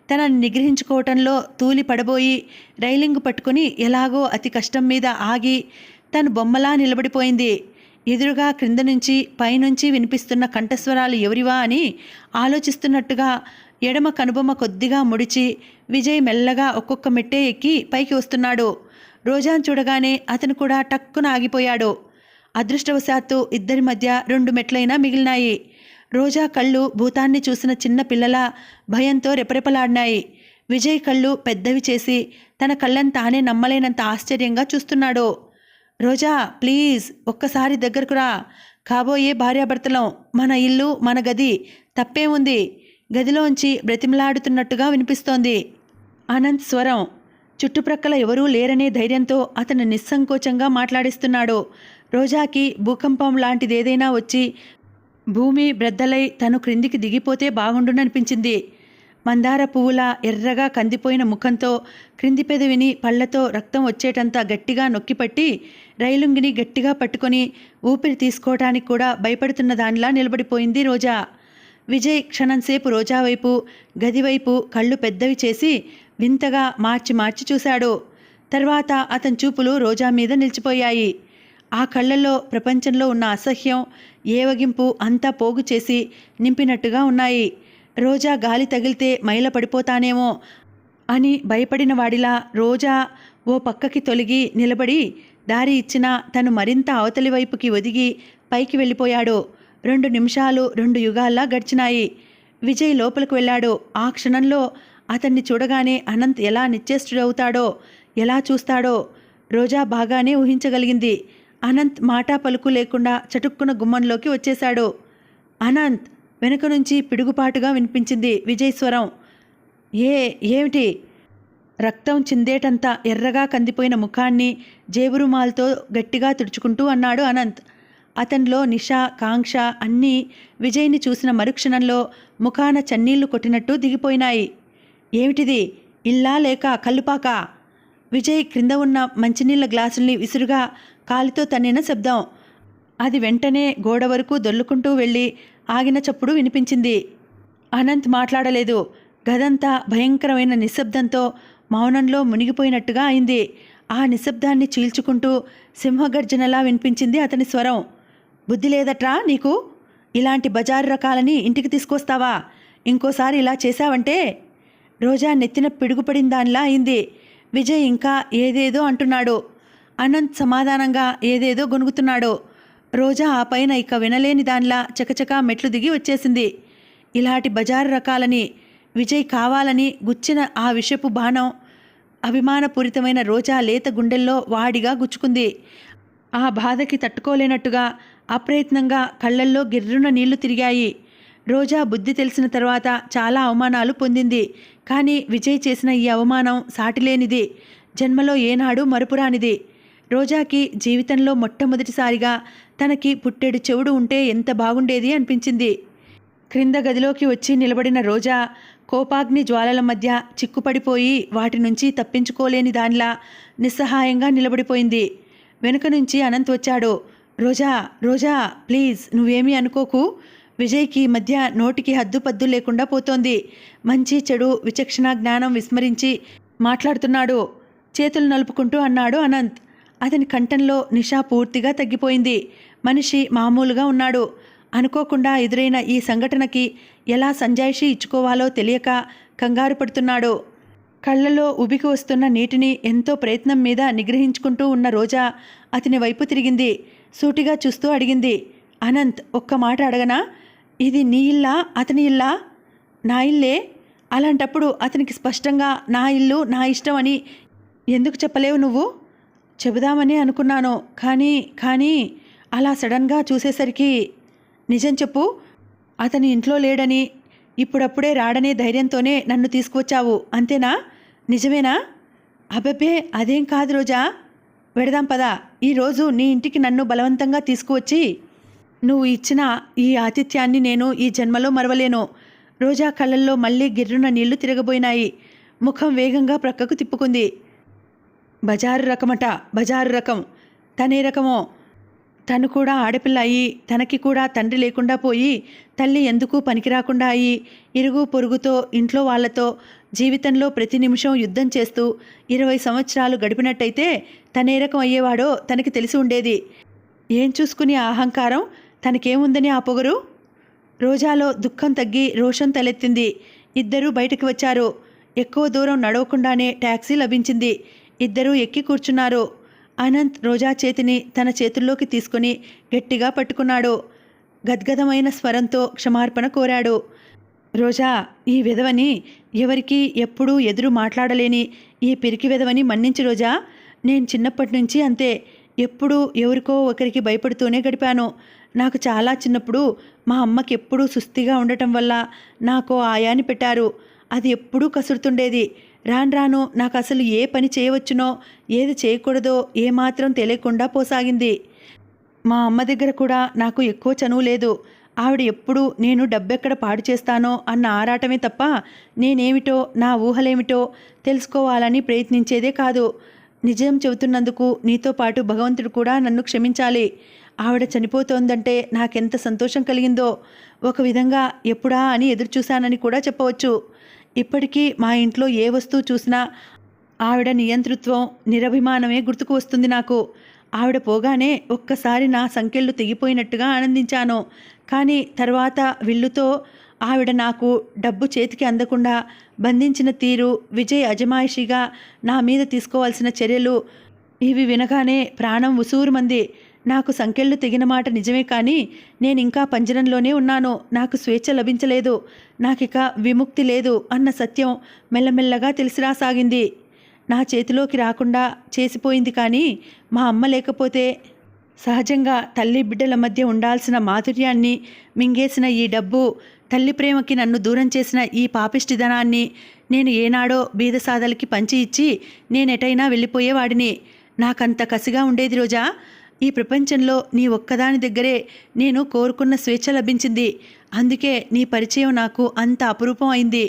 తనని నిగ్రహించుకోవటంలో తూలి పడబోయి రైలింగు పట్టుకుని ఎలాగో అతి కష్టం మీద ఆగి తను బొమ్మలా నిలబడిపోయింది. ఎదురుగా క్రింద నుంచి పైనుంచి వినిపిస్తున్న కంఠస్వరాలు ఎవరివా అని ఆలోచిస్తున్నట్టుగా ఎడమ కనుబొమ్మ కొద్దిగా ముడిచి విజయ్ మెల్లగా ఒక్కొక్క మెట్టే ఎక్కి పైకి వస్తున్నాడు. రోజాను చూడగానే అతను కూడా టక్కున ఆగిపోయాడు. అదృష్టవశాత్తు ఇద్దరి మధ్య 2 మెట్లైనా మిగిలినాయి. రోజా కళ్ళు భూతాన్ని చూసిన చిన్న పిల్లల భయంతో రెపరెపలాడినాయి. విజయ్ కళ్ళు పెద్దవి చేసి తన కళ్ళని తానే నమ్మలేనంత ఆశ్చర్యంగా చూస్తున్నాడు. రోజా ప్లీజ్ ఒక్కసారి దగ్గరకు రా. కాబోయే భార్యాభర్తలం, మన ఇల్లు మన గది, తప్పేముంది? గదిలోంచి బ్రతిమలాడుతున్నట్టుగా వినిపిస్తోంది అనంత్ స్వరం. చుట్టుప్రక్కల ఎవరూ లేరనే ధైర్యంతో అతను నిస్సంకోచంగా మాట్లాడిస్తున్నాడు. రోజాకి భూకంపం లాంటిదేదైనా వచ్చి భూమి బ్రద్దలై తను క్రిందికి దిగిపోతే బాగుండుననిపించింది. మందార పువ్వులా ఎర్రగా కందిపోయిన ముఖంతో, క్రింది పెదవిని పళ్లతో రక్తం వచ్చేటంత గట్టిగా నొక్కిపట్టి, రైలుంగిని గట్టిగా పట్టుకొని ఊపిరి తీసుకోవటానికి కూడా భయపడుతున్న దానిలా నిలబడిపోయింది రోజా. విజయ్ క్షణంసేపు రోజా వైపు, గదివైపు కళ్ళు పెద్దవి చేసి వింతగా మార్చి మార్చి చూశాడు. తర్వాత అతని చూపులు రోజా మీద నిలిచిపోయాయి. ఆ కళ్ళల్లో ప్రపంచంలో ఉన్న అసహ్యం, ఏవగింపు అంతా పోగు చేసి నింపినట్టుగా ఉన్నాయి. రోజా గాలి తగిలితే మైల పడిపోతానేమో అని భయపడిన వాడిలా రోజా ఓ పక్కకి తొలగి నిలబడి దారి ఇచ్చినా తను మరింత అవతలి వైపుకి ఒదిగి పైకి వెళ్ళిపోయాడు. 2 నిమిషాలు 2 యుగాల్లా గడిచినాయి. విజయ్ లోపలికి వెళ్ళాడు. ఆ క్షణంలో అతన్ని చూడగానే అనంత్ ఎలా నిశ్చేష్టుడవుతాడో, ఎలా చూస్తాడో రోజా బాగానే ఊహించగలిగింది. అనంత్ మాటా పలుకు లేకుండా చటుక్కున గుమ్మంలోకి వచ్చేశాడు. అనంత్! వెనుక నుంచి పిడుగుపాటుగా వినిపించింది విజయ్ స్వరం. ఏమిటి? రక్తం చిందేటంత ఎర్రగా కందిపోయిన ముఖాన్ని జేబురుమాల్తో గట్టిగా తుడుచుకుంటూ అన్నాడు అనంత్. అతనిలో నిష, కాంక్ష అన్నీ విజయ్ని చూసిన మరుక్షణంలో ముఖాన చన్నీళ్లు కొట్టినట్టు దిగిపోయినాయి. ఏమిటిది? ఇల్లా లేక కల్లుపాకా? విజయ్ క్రింద ఉన్న మంచినీళ్ల గ్లాసుల్ని విసురుగా కాలితో తన్నిన శబ్దం. అది వెంటనే గోడ వరకు దొల్లుకుంటూ వెళ్ళి ఆగిన చప్పుడు వినిపించింది. అనంత్ మాట్లాడలేదు. గదంతా భయంకరమైన నిశ్శబ్దంతో మౌనంలో మునిగిపోయినట్టుగా అయింది. ఆ నిశ్శబ్దాన్ని చీల్చుకుంటూ సింహగర్జనలా వినిపించింది అతని స్వరం. బుద్ధి లేదట్రా నీకు? ఇలాంటి బజారు రకాలని ఇంటికి తీసుకొస్తావా? ఇంకోసారి ఇలా చేశావంటే... రోజా నెత్తిన పిడుగుపడిన దానిలా అయింది. విజయ్ ఇంకా ఏదేదో అంటున్నాడు. అనంత్ సమాధానంగా ఏదేదో గొనుగుతున్నాడు. రోజా ఆ పైన ఇక వినలేని దానిలా చకచకా మెట్లు దిగి వచ్చేసింది. ఇలాంటి బజారు రకాలని విజయ్ కావాలని గుచ్చిన ఆ విషపు బాణం అభిమానపూరితమైన రోజా లేత గుండెల్లో వాడిగా గుచ్చుకుంది. ఆ బాధకి తట్టుకోలేనట్టుగా అప్రయత్నంగా కళ్ళల్లో గిర్రున నీళ్లు తిరిగాయి. రోజా బుద్ధి తెలిసిన తర్వాత చాలా అవమానాలు పొందింది. కానీ విజయ్ చేసిన ఈ అవమానం సాటిలేనిది, జన్మలో ఏనాడు మరుపురానిది. రోజాకి జీవితంలో మొట్టమొదటిసారిగా తనకి పుట్టెడు చెవుడు ఉంటే ఎంత బాగుండేది అనిపించింది. క్రింద గదిలోకి వచ్చి నిలబడిన రోజా కోపాగ్ని జ్వాలల మధ్య చిక్కుపడిపోయి వాటి నుంచి తప్పించుకోలేని దానిలా నిస్సహాయంగా నిలబడిపోయింది. వెనుక నుంచి అనంత్ వచ్చాడు. రోజా, రోజా, ప్లీజ్ నువ్వేమీ అనుకోకు. విజయ్కి మధ్య నోటికి హద్దుపద్దు లేకుండా పోతోంది. మంచి చెడు విచక్షణ జ్ఞానం విస్మరించి మాట్లాడుతున్నాడు. చేతులు నలుపుకుంటూ అన్నాడు అనంత్. అతని కంఠంలో నిషా పూర్తిగా తగ్గిపోయింది. మనిషి మామూలుగా ఉన్నాడు. అనుకోకుండా ఎదురైన ఈ సంఘటనకి ఎలా సంజాయిషీ ఇచ్చుకోవాలో తెలియక కంగారు పడుతున్నాడు. కళ్ళలో ఉబికి వస్తున్న నీటిని ఎంతో ప్రయత్నం మీద నిగ్రహించుకుంటూ ఉన్న రోజా అతని వైపు తిరిగింది. సూటిగా చూస్తూ అడిగింది. అనంత్, ఒక్క మాట అడగనా? ఇది నీ ఇల్లా, అతని ఇల్లా? నా ఇల్లే. అలాంటప్పుడు అతనికి స్పష్టంగా నా ఇల్లు నా ఇష్టం అని ఎందుకు చెప్పలేవు నువ్వు? చెబుదామని అనుకున్నాను, కానీ అలా సడన్గా చూసేసరికి... నిజం చెప్పు. అతని ఇంట్లో లేడని, ఇప్పుడప్పుడే రాడనే ధైర్యంతోనే నన్ను తీసుకువచ్చావు, అంతేనా? నిజమేనా? అబ్బబ్బే, అదేం కాదు రోజా. వెడదాం పదా. ఈరోజు నీ ఇంటికి నన్ను బలవంతంగా తీసుకువచ్చి నువ్వు ఇచ్చిన ఈ ఆతిథ్యాన్ని నేను ఈ జన్మలో మరవలేను. రోజా కళ్ళల్లో మళ్ళీ గిర్రున నీళ్లు తిరగబోయినాయి. ముఖం వేగంగా ప్రక్కకు తిప్పుకుంది. బజారు రకమట, బజారు రకం. తనే రకమో? తను కూడా ఆడపిల్ల అయ్యి, తనకి కూడా తండ్రి లేకుండా పోయి, తల్లి ఎందుకు పనికిరాకుండా అయ్యి, ఇరుగు పొరుగుతో, ఇంట్లో వాళ్లతో జీవితంలో ప్రతి నిమిషం యుద్ధం చేస్తూ 20 సంవత్సరాలు గడిపినట్టయితే తనే రకం అయ్యేవాడో తనకి తెలిసి ఉండేది. ఏం చూసుకుని ఆ అహంకారం? తనకేముందని ఆ పొగరు? రోజాలో దుఃఖం తగ్గి రోషం తలెత్తింది. ఇద్దరూ బయటికి వచ్చారు. ఎక్కువ దూరం నడవకుండానే టాక్సీ లభించింది. ఇద్దరూ ఎక్కి కూర్చున్నారు. అనంత్ రోజా చేతిని తన చేతుల్లోకి తీసుకుని గట్టిగా పట్టుకున్నాడు. గద్గదమైన స్వరంతో క్షమార్పణ కోరాడు. రోజా, ఈ విధవని, ఎవరికి ఎప్పుడూ ఎదురు మాట్లాడలేని ఈ పిరికి విధవని మన్నించి రోజా. నేను చిన్నప్పటి నుంచి అంతే. ఎప్పుడూ ఎవరికో ఒకరికి భయపడుతూనే గడిపాను. నాకు చాలా చిన్నప్పుడు మా అమ్మకి ఎప్పుడూ సుస్థిగా ఉండటం వల్ల నాకో ఆయాని పెట్టారు. అది ఎప్పుడూ కసురుతుండేది. రాను రాను నాకు అసలు ఏ పని చేయవచ్చునో ఏది చేయకూడదో ఏమాత్రం తెలియకుండా పోసాగింది. మా అమ్మ దగ్గర కూడా నాకు ఎక్కువ చనువు లేదు. ఆవిడ ఎప్పుడూ నేను డబ్బెక్కడ పాడు చేస్తానో అన్న ఆరాటమే తప్ప నేనేమిటో నా ఊహలేమిటో తెలుసుకోవాలని ప్రయత్నించేదే కాదు. నిజం చెబుతున్నందుకు నీతో పాటు భగవంతుడు కూడా నన్ను క్షమించాలి. ఆవిడ చనిపోతోందంటే నాకెంత సంతోషం కలిగిందో, ఒక విధంగా ఎప్పుడా అని ఎదురుచూశానని కూడా చెప్పవచ్చు. ఇప్పటికీ మా ఇంట్లో ఏ వస్తువు చూసినా ఆవిడ నియంతృత్వం, నిరభిమానమే గుర్తుకు వస్తుంది నాకు. ఆవిడ పోగానే ఒక్కసారి నా సంకెళ్ళు తెగిపోయినట్టుగా ఆనందించాను. కానీ తర్వాత విల్లుతో ఆవిడ నాకు డబ్బు చేతికి అందకుండా బంధించిన తీరు, విజయ్ అజమాయిషిగా నా మీద తీసుకోవాల్సిన చర్యలు, ఇవి వినగానే ప్రాణం ఉసూరుమంది. నాకు సంకెళ్ళు తెగిన మాట నిజమే, కానీ నేనింకా పంజరంలోనే ఉన్నాను. నాకు స్వేచ్ఛ లభించలేదు, నాకిక విముక్తి లేదు అన్న సత్యం మెల్లమెల్లగా తెలిసిరాసాగింది. నా చేతిలోకి రాకుండా చేసిపోయింది. కానీ మా అమ్మ లేకపోతే సహజంగా తల్లి బిడ్డల మధ్య ఉండాల్సిన మాధుర్యాన్ని మింగేసిన ఈ డబ్బు, తల్లి ప్రేమకి నన్ను దూరం చేసిన ఈ పాపిష్టిధనాన్ని నేను ఏనాడో బీదసాదలకి పంచి ఇచ్చి నేనెటైనా వెళ్ళిపోయేవాడిని. నాకంత కసిగా ఉండేది రోజా. ఈ ప్రపంచంలో నీ ఒక్కదాని దగ్గరే నేను కోరుకున్న స్వేచ్ఛ లభించింది. అందుకే నీ పరిచయం నాకు అంత అపురూపం అయింది.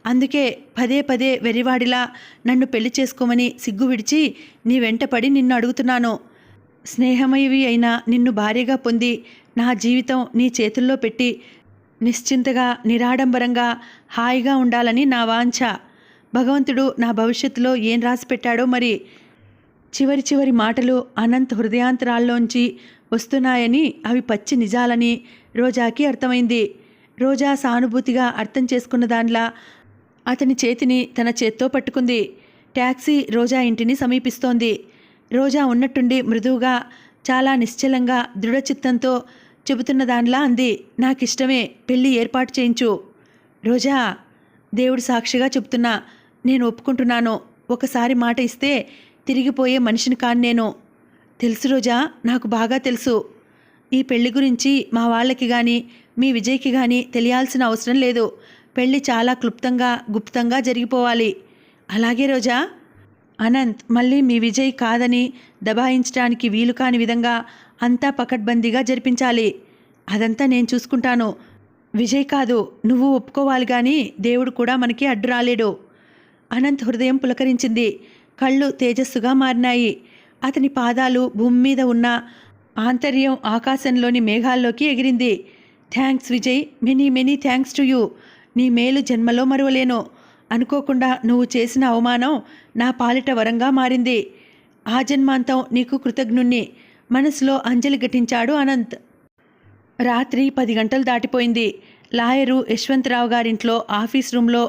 అందుకే పదే పదే వెర్రివాడిలా నన్ను పెళ్లి చేసుకోమని సిగ్గు విడిచి నీ వెంటపడి నిన్ను అడుగుతున్నాను. స్నేహమయవి అయిన నిన్ను భార్యగా పొంది నా జీవితం నీ చేతుల్లో పెట్టి నిశ్చింతగా, నిరాడంబరంగా, హాయిగా ఉండాలని నా వాంఛ. భగవంతుడు నా భవిష్యత్తులో ఏం రాసి పెట్టాడో మరి. చివరి మాటలు అనంత్ హృదయాంతరాల్లోంచి వస్తున్నాయని, అవి పచ్చి నిజాలని రోజాకి అర్థమైంది. రోజా సానుభూతిగా అర్థం చేసుకున్న దానిలా అతని చేతిని తన చేత్తో పట్టుకుంది. ట్యాక్సీ రోజా ఇంటిని సమీపిస్తోంది. రోజా ఉన్నట్టుండి మృదువుగా, చాలా నిశ్చలంగా, దృఢచిత్తంతో చెబుతున్న దానిలా అంది, నాకిష్టమే, పెళ్ళి ఏర్పాటు చేయించు. రోజా, దేవుడు సాక్షిగా చెబుతున్నా, నేను ఒప్పుకుంటున్నాను. ఒకసారి మాట ఇస్తే తిరిగిపోయే మనిషిని కాను నేను. తెలుసు రోజా, నాకు బాగా తెలుసు. ఈ పెళ్లి గురించి మా వాళ్ళకి కానీ మీ విజయ్కి కానీ తెలియాల్సిన అవసరం లేదు. పెళ్లి చాలా క్లుప్తంగా, గుప్తంగా జరిగిపోవాలి. అలాగే రోజా. అనంత్ మళ్ళీ మీ విజయ్ కాదని దబాయించడానికి వీలు కాని విధంగా అంతా పకడ్బందీగా జరిపించాలి. అదంతా నేను చూసుకుంటాను. విజయ్ కాదు, నువ్వు ఒప్పుకోవాలి, కానీ దేవుడు కూడా మనకి అడ్డు రాలేడు. అనంత్ హృదయం పులకరించింది. కళ్ళు తేజస్సుగా మారినాయి. అతని పాదాలు భూమి మీద ఉన్న ఆంతర్యం ఆకాశంలోని మేఘాల్లోకి ఎగిరింది. Thanks Vijay, many many thanks to you. నీ మేలు జన్మలో మరువలేను. అనుకోకుండా నువ్వు చేసిన అవమానం నా పాలిట వరంగా మారింది. ఆ జన్మాంతం నీకు కృతజ్ఞుణ్ణి. మనసులో అంజలి ఘటించాడు అనంత్. రాత్రి 10 గంటలు దాటిపోయింది. లాయరు యశ్వంతరావు గారింట్లో ఆఫీస్ రూమ్లో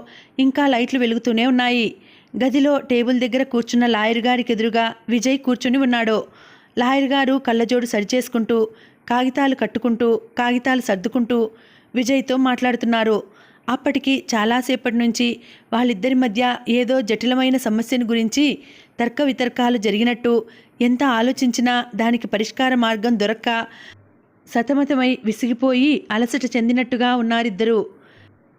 ఇంకా లైట్లు వెలుగుతూనే ఉన్నాయి. గదిలో టేబుల్ దగ్గర కూర్చున్న లాయర్ గారికి ఎదురుగా విజయ్ కూర్చుని ఉన్నాడు. లాయర్ గారు కళ్ళజోడు సరిచేసుకుంటూ, కాగితాలు కట్టుకుంటూ, కాగితాలు సర్దుకుంటూ విజయ్తో మాట్లాడుతున్నారు. అప్పటికి చాలాసేపటి నుంచి వాళ్ళిద్దరి మధ్య ఏదో జటిలమైన సమస్యను గురించి తర్క వితర్కాలు జరిగినట్టు, ఎంత ఆలోచించినా దానికి పరిష్కార మార్గం దొరక్క సతమతమై విసిగిపోయి అలసట చెందినట్టుగా ఉన్నారిద్దరూ.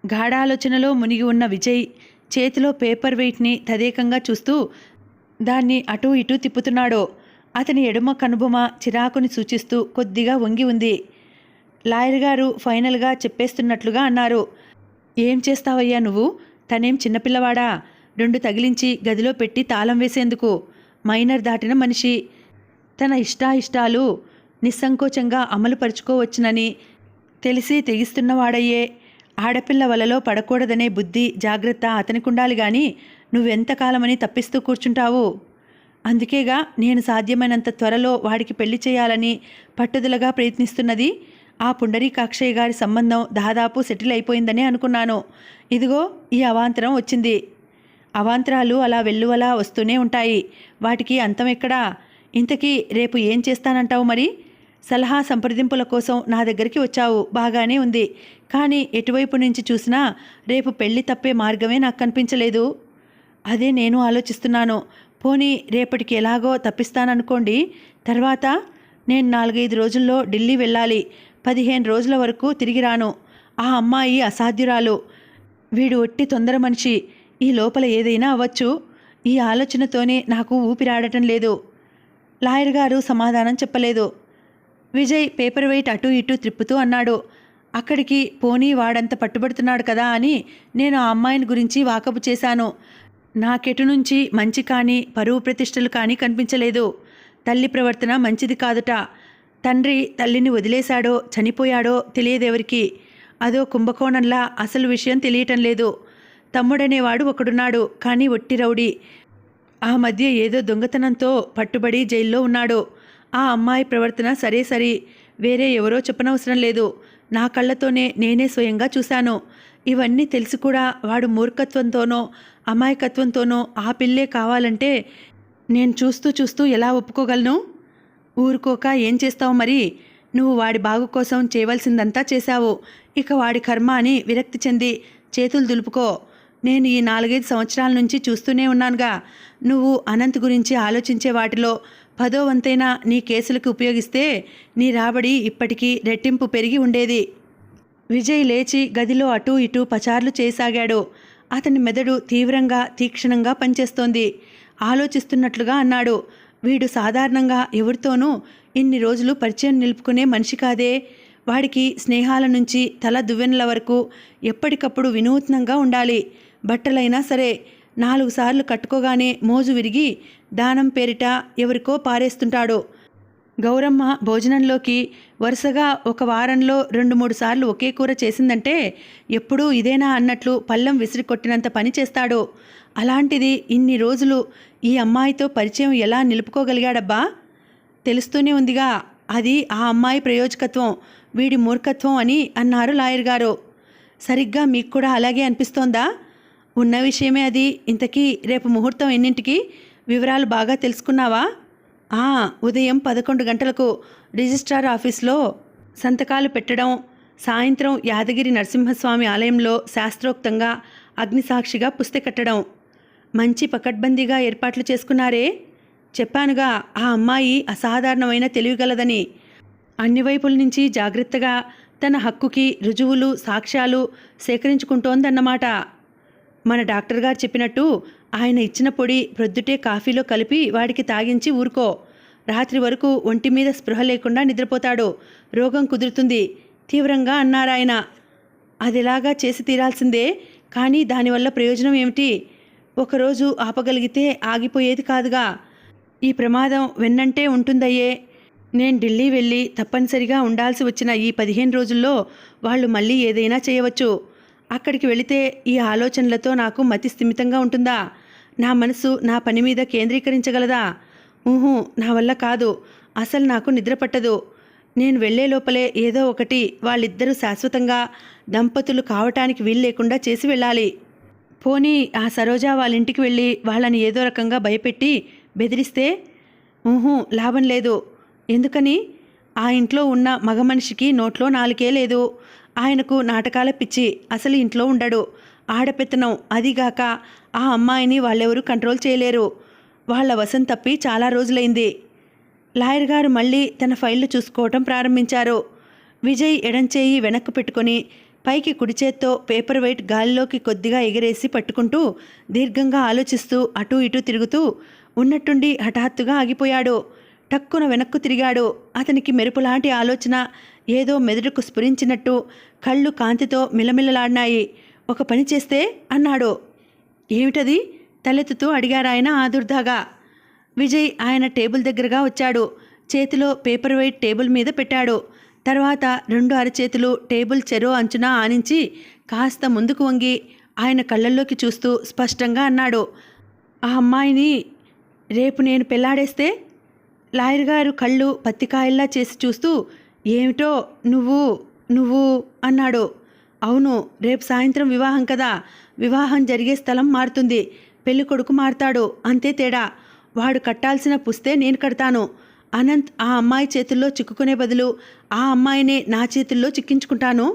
గాఢాలోచనలో మునిగి ఉన్న విజయ్ చేతిలో పేపర్ వెయిట్ని తదేకంగా చూస్తూ దాన్ని అటూ ఇటూ తిప్పుతున్నాడు. అతని ఎడమ కనుబొమ చిరాకుని సూచిస్తూ కొద్దిగా వంగి ఉంది. లాయర్ గారు ఫైనల్గా చెప్పేస్తున్నట్లుగా అన్నారు, ఏం చేస్తావయ్యా నువ్వు? తనేం చిన్నపిల్లవాడా? 2 తగిలించి గదిలో పెట్టి తాళం వేసేందుకు? మైనర్ దాటిన మనిషి. తన ఇష్టాయిష్టాలు నిస్సంకోచంగా అమలుపరుచుకోవచ్చునని తెలిసి తెగిస్తున్నవాడయ్యే. ఆడపిల్ల వలలో పడకూడదనే బుద్ధి, జాగ్రత్త అతనికుండాలి, కానీ నువ్వెంతకాలమని తప్పిస్తూ కూర్చుంటావు? అందుకేగా నేను సాధ్యమైనంత త్వరలో వాడికి పెళ్లి చేయాలని పట్టుదలగా ప్రయత్నిస్తున్నది. ఆ పుండరీకాక్షయ్య గారి సంబంధం దాదాపు సెటిల్ అయిపోయిందనే అనుకున్నాను. ఇదిగో ఈ అవాంతరం వచ్చింది. అవాంతరాలు అలా వెల్లువలా వస్తూనే ఉంటాయి. వాటికి అంతం ఎక్కడా? ఇంతకీ రేపు ఏం చేస్తానంటావు మరి? సలహా సంప్రదింపుల కోసం నా దగ్గరికి వచ్చావు, బాగానే ఉంది. కానీ ఎటువైపు నుంచి చూసినా రేపు పెళ్లి తప్పే మార్గమే నాకు కనిపించలేదు. అదే నేను ఆలోచిస్తున్నాను. పోనీ రేపటికి ఎలాగో తప్పిస్తాననుకోండి, తర్వాత నేను 4-5 రోజుల్లో ఢిల్లీ వెళ్ళాలి. 15 రోజుల వరకు తిరిగి రాను. ఆ అమ్మాయి అసాధ్యురాలు. వీడు ఒట్టి తొందర మనిషి. ఈ లోపల ఏదైనా అవ్వచ్చు. ఈ ఆలోచనతోనే నాకు ఊపిరాడటం లేదు. లాయర్ గారు సమాధానం చెప్పలేదు. విజయ్ పేపర్ వెయిట్ అటూ ఇటూ త్రిప్పుతూ అన్నాడు. అక్కడికి పోనీ వాడంత పట్టుబడుతున్నాడు కదా అని నేను ఆ అమ్మాయిని గురించి వాకబు చేశాను. నాకెటు నుంచి మంచి కానీ పరువు ప్రతిష్టలు కానీ కనిపించలేదు. తల్లి ప్రవర్తన మంచిది కాదుట. తండ్రి తల్లిని వదిలేశాడో చనిపోయాడో తెలియదెవరికి. అదో కుంభకోణంలా అసలు విషయం తెలియటం లేదు. తమ్ముడనేవాడు ఒకడున్నాడు, కానీ ఒట్టి రౌడీ. ఆ మధ్య ఏదో దొంగతనంతో పట్టుబడి జైల్లో ఉన్నాడు. ఆ అమ్మాయి ప్రవర్తన సరే వేరే ఎవరో చెప్పనవసరం లేదు. నా కళ్ళతోనే నేనే స్వయంగా చూశాను. ఇవన్నీ తెలిసి కూడా వాడు మూర్ఖత్వంతోనో అమాయకత్వంతోనో ఆ పిల్లే కావాలంటే నేను చూస్తూ ఎలా ఒప్పుకోగలను? ఊరుకోక ఏం చేస్తావు మరి? నువ్వు వాడి బాగు కోసం చేయవలసిందంతా చేశావు. ఇక వాడి కర్మ అని విరక్తి చెంది చేతులు దులుపుకో. నేను ఈ 4-5 సంవత్సరాల నుంచి చూస్తూనే ఉన్నానుగా. నువ్వు అనంత్ గురించి ఆలోచించే వాటిలో 10వ వంతైనా నీ కేసులకు ఉపయోగిస్తే నీ రాబడి ఇప్పటికీ రెట్టింపు పెరిగి ఉండేది. విజయ్ లేచి గదిలో అటూ ఇటూ పచార్లు చేయసాగాడు. అతని మెదడు తీవ్రంగా తీక్షణంగా పనిచేస్తోంది. ఆలోచిస్తున్నట్లుగా అన్నాడు. వీడు సాధారణంగా ఎవరితోనూ ఇన్ని రోజులు పరిచయం నిలుపుకునే మనిషి కాదే. వాడికి స్నేహాల నుంచి తల దువ్వెనల వరకు ఎప్పటికప్పుడు వినూత్నంగా ఉండాలి. బట్టలైనా సరే 4 సార్లు కట్టుకోగానే మోజు విరిగి దానం పేరిట ఎవరికో పారేస్తుంటాడు. గౌరమ్మ భోజనంలోకి వరుసగా ఒక వారంలో 2-3 సార్లు ఒకే కూర చేసిందంటే ఎప్పుడూ ఇదేనా అన్నట్లు పళ్ళెం విసిరికొట్టినంత పని చేస్తాడు. అలాంటిది ఇన్ని రోజులు ఈ అమ్మాయితో పరిచయం ఎలా నిలుపుకోగలిగాడబ్బా? తెలుస్తూనే ఉందిగా, అది ఆ అమ్మాయి ప్రయోజకత్వం, వీడి మూర్ఖత్వం అని అన్నారు లాయర్ గారు. సరిగ్గా మీకు కూడా అలాగే అనిపిస్తోందా? ఉన్న విషయమే అది. ఇంతకీ రేపు ముహూర్తం ఎన్నింటికి? వివరాలు బాగా తెలుసుకున్నావా? ఉదయం 11 గంటలకు రిజిస్ట్రార్ ఆఫీస్లో సంతకాలు పెట్టడం, సాయంత్రం యాదగిరి నరసింహస్వామి ఆలయంలో శాస్త్రోక్తంగా అగ్నిసాక్షిగా పుస్తె కట్టడం. మంచి పకడ్బందీగా ఏర్పాట్లు చేసుకున్నారే. చెప్పానుగా, ఆ అమ్మాయి అసాధారణమైన తెలివిగలదని. అన్ని వైపుల నుంచి జాగ్రత్తగా తన హక్కుకి రుజువులు సాక్ష్యాలు సేకరించుకుంటోందన్నమాట. మన డాక్టర్ గారు చెప్పినట్టు ఆయన ఇచ్చిన పొడి ప్రొద్దుటే కాఫీలో కలిపి వాడికి తాగించి ఊరుకో. రాత్రి వరకు ఒంటి మీద స్పృహ లేకుండా నిద్రపోతాడు. రోగం కుదురుతుంది తీవ్రంగా అన్నారాయన. అదిలాగా చేసి తీరాల్సిందే, కానీ దానివల్ల ప్రయోజనం ఏమిటి? ఒకరోజు ఆపగలిగితే ఆగిపోయేది కాదుగా. ఈ ప్రమాదం వెన్నంటే ఉంటుందయ్యే. నేను ఢిల్లీ వెళ్ళి తప్పనిసరిగా ఉండాల్సి వచ్చిన ఈ 15 రోజుల్లో వాళ్ళు మళ్ళీ ఏదైనా చేయవచ్చు. అక్కడికి వెళితే ఈ ఆలోచనలతో నాకు మతి స్థిమితంగా ఉంటుందా? నా మనసు నా పని మీద కేంద్రీకరించగలదా? నా వల్ల కాదు. అసలు నాకు నిద్ర పట్టదు. నేను వెళ్లే లోపలే ఏదో ఒకటి వాళ్ళిద్దరూ శాశ్వతంగా దంపతులు కావటానికి వీలు లేకుండా చేసి వెళ్ళాలి. పోనీ ఆ సరోజ వాళ్ళ ఇంటికి వెళ్ళి వాళ్ళని ఏదో రకంగా భయపెట్టి బెదిరిస్తే? లాభం లేదు. ఎందుకని? ఆ ఇంట్లో ఉన్న మగ మనిషికి నోట్లో నాలుకే లేదు. ఆయనకు నాటకాల పిచ్చి. అసలు ఇంట్లో ఉండడు. ఆడపెత్తనం. అదిగాక ఆ అమ్మాయిని వాళ్ళెవరూ కంట్రోల్ చేయలేరు. వాళ్ళ వశం తప్పి చాలా రోజులైంది. లాయర్ గారు మళ్ళీ తన ఫైళ్లు చూసుకోవటం ప్రారంభించారు. విజయ్ ఎడంచేయి వెనక్కు పెట్టుకుని పైకి కుడి చేత్తో పేపర్ వెయిట్ గాలిలోకి కొద్దిగా ఎగిరేసి పట్టుకుంటూ దీర్ఘంగా ఆలోచిస్తూ అటూ ఇటూ తిరుగుతూ ఉన్నట్టుండి హఠాత్తుగా ఆగిపోయాడు. టక్కున వెనక్కు తిరిగాడు. అతనికి మెరుపులాంటి ఆలోచన ఏదో మెదడుకు స్ఫురించినట్టు కళ్ళు కాంతితో మిలమిలలాడినాయి. ఒక పని చేస్తే అన్నాడు. ఏమిటది? తలెత్తుతూ అడిగారాయన ఆదుర్దాగా. విజయ్ ఆయన టేబుల్ దగ్గరగా వచ్చాడు. చేతిలో పేపర్ వెయిట్ టేబుల్ మీద పెట్టాడు. తర్వాత 2 అరచేతులు టేబుల్ చెరో అంచున ఆనించి కాస్త ముందుకు వంగి ఆయన కళ్ళల్లోకి చూస్తూ స్పష్టంగా అన్నాడు. ఆ అమ్మాయిని రేపు నేను పెళ్లాడేస్తే? లాయర్ గారు కళ్ళు పత్తికాయల్లా చేసి చూస్తూ ఏమిటో నువ్వు అన్నాడు. అవును, రేపు సాయంత్రం వివాహం కదా. వివాహం జరిగే స్థలం మారుతుంది. పెళ్లి కొడుకు మారుతాడు, అంతే తేడా. వాడు కట్టాల్సిన పుస్తే నేను కడతాను. అనంత్ ఆ అమ్మాయి చేతుల్లో చిక్కుకునే బదులు ఆ అమ్మాయినే నా చేతుల్లో చిక్కించుకుంటాను.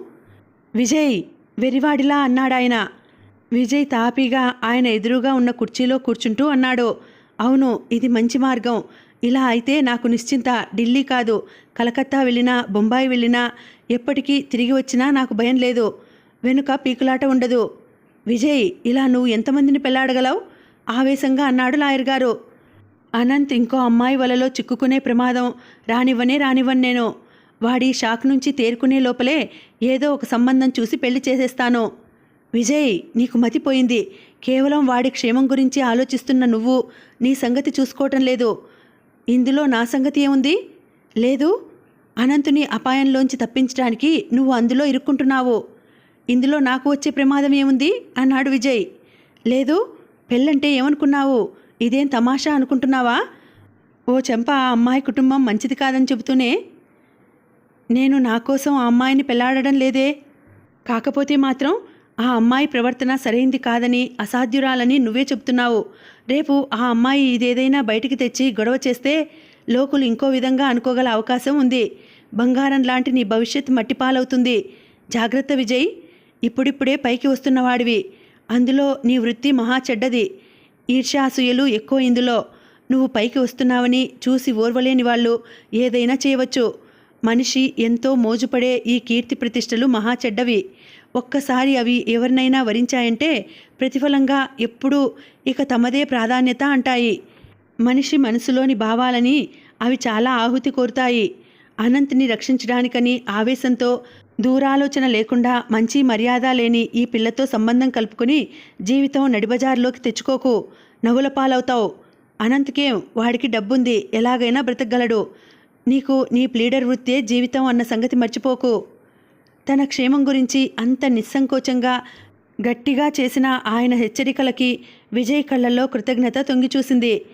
విజయ్ వెరివాడిలా అన్నాడాయన. విజయ్ తాపీగా ఆయన ఎదురుగా ఉన్న కుర్చీలో కూర్చుంటూ అన్నాడు. అవును, ఇది మంచి మార్గం. ఇలా అయితే నాకు నిశ్చింత. ఢిల్లీ కాదు, కలకత్తా వెళ్ళినా, బొంబాయి వెళ్ళినా, ఎప్పటికీ తిరిగి వచ్చినా నాకు భయం లేదు. వెనుక పీకులాట ఉండదు. విజయ్, ఇలా నువ్వు ఎంతమందిని పెళ్లాడగలవు? ఆవేశంగా అన్నాడు లాయర్ గారు. అనంత్ ఇంకో అమ్మాయి వలలో చిక్కుకునే ప్రమాదం రానివ్వను నేను. వాడి షాక్ నుంచి తేరుకునే లోపలే ఏదో ఒక సంబంధం చూసి పెళ్లి చేసేస్తాను. విజయ్, నీకు మతిపోయింది. కేవలం వాడి క్షేమం గురించి ఆలోచిస్తున్న నువ్వు నీ సంగతి చూసుకోవటం లేదు. ఇందులో నా సంగతి ఏముంది? లేదు, అనంతుని అపాయంలోంచి తప్పించడానికి నువ్వు అందులో ఇరుక్కుంటున్నావు. ఇందులో నాకు వచ్చే ప్రమాదం ఏముంది అన్నాడు విజయ్. లేదు, పెళ్ళంటే ఏమనుకున్నావు? ఇదేం తమాషా అనుకుంటున్నావా? ఓ చెంప ఆ అమ్మాయి కుటుంబం మంచిది కాదని చెబుతూనే నేను నా కోసం ఆ అమ్మాయిని పెళ్లాడడం లేదే. కాకపోతే మాత్రం ఆ అమ్మాయి ప్రవర్తన సరైంది కాదని, అసాధ్యురాలని నువ్వే చెప్తున్నావు. రేపు ఆ అమ్మాయి ఇదేదైనా బయటికి తెచ్చి గొడవ చేస్తే లోకులు ఇంకో విధంగా అనుకోగల అవకాశం ఉంది. బంగారం లాంటి నీ భవిష్యత్ మట్టిపాలవుతుంది. జాగ్రత్త విజయ్. ఇప్పుడిప్పుడే పైకి వస్తున్నవాడివి. అందులో నీ వృత్తి మహా చెడ్డది. ఈర్ష్యాసూయలు ఎక్కువ ఇందులో. నువ్వు పైకి వస్తున్నావని చూసి ఓర్వలేని వాళ్ళు ఏదైనా చేయవచ్చు. మనిషి ఎంతో మోజుపడే ఈ కీర్తి ప్రతిష్టలు మహా చెడ్డవి. ఒక్కసారి అవి ఎవరినైనా వరించాయంటే ప్రతిఫలంగా ఎప్పుడూ ఇక తమదే ప్రాధాన్యత అంటాయి. మనిషి మనసులోని భావాలని అవి చాలా ఆహుతి కోరుతాయి. అనంత్ని రక్షించడానికని ఆవేశంతో దూరాలోచన లేకుండా మంచి మర్యాద లేని ఈ పిల్లతో సంబంధం కలుపుకొని జీవితం నడిబజార్లోకి తెచ్చుకోకు. నవ్వుల పాలవుతావు. అనంత్కేం, వాడికి డబ్బుంది, ఎలాగైనా బ్రతకగలడు. నీకు నీ ప్లీడర్ వృత్తే జీవితం అన్న సంగతి మర్చిపోకు. తన క్షేమం గురించి అంత నిస్సంకోచంగా గట్టిగా చేసిన ఆయన హెచ్చరికలకి విజయ్ కళ్ళల్లో కృతజ్ఞత తొంగిచూసింది.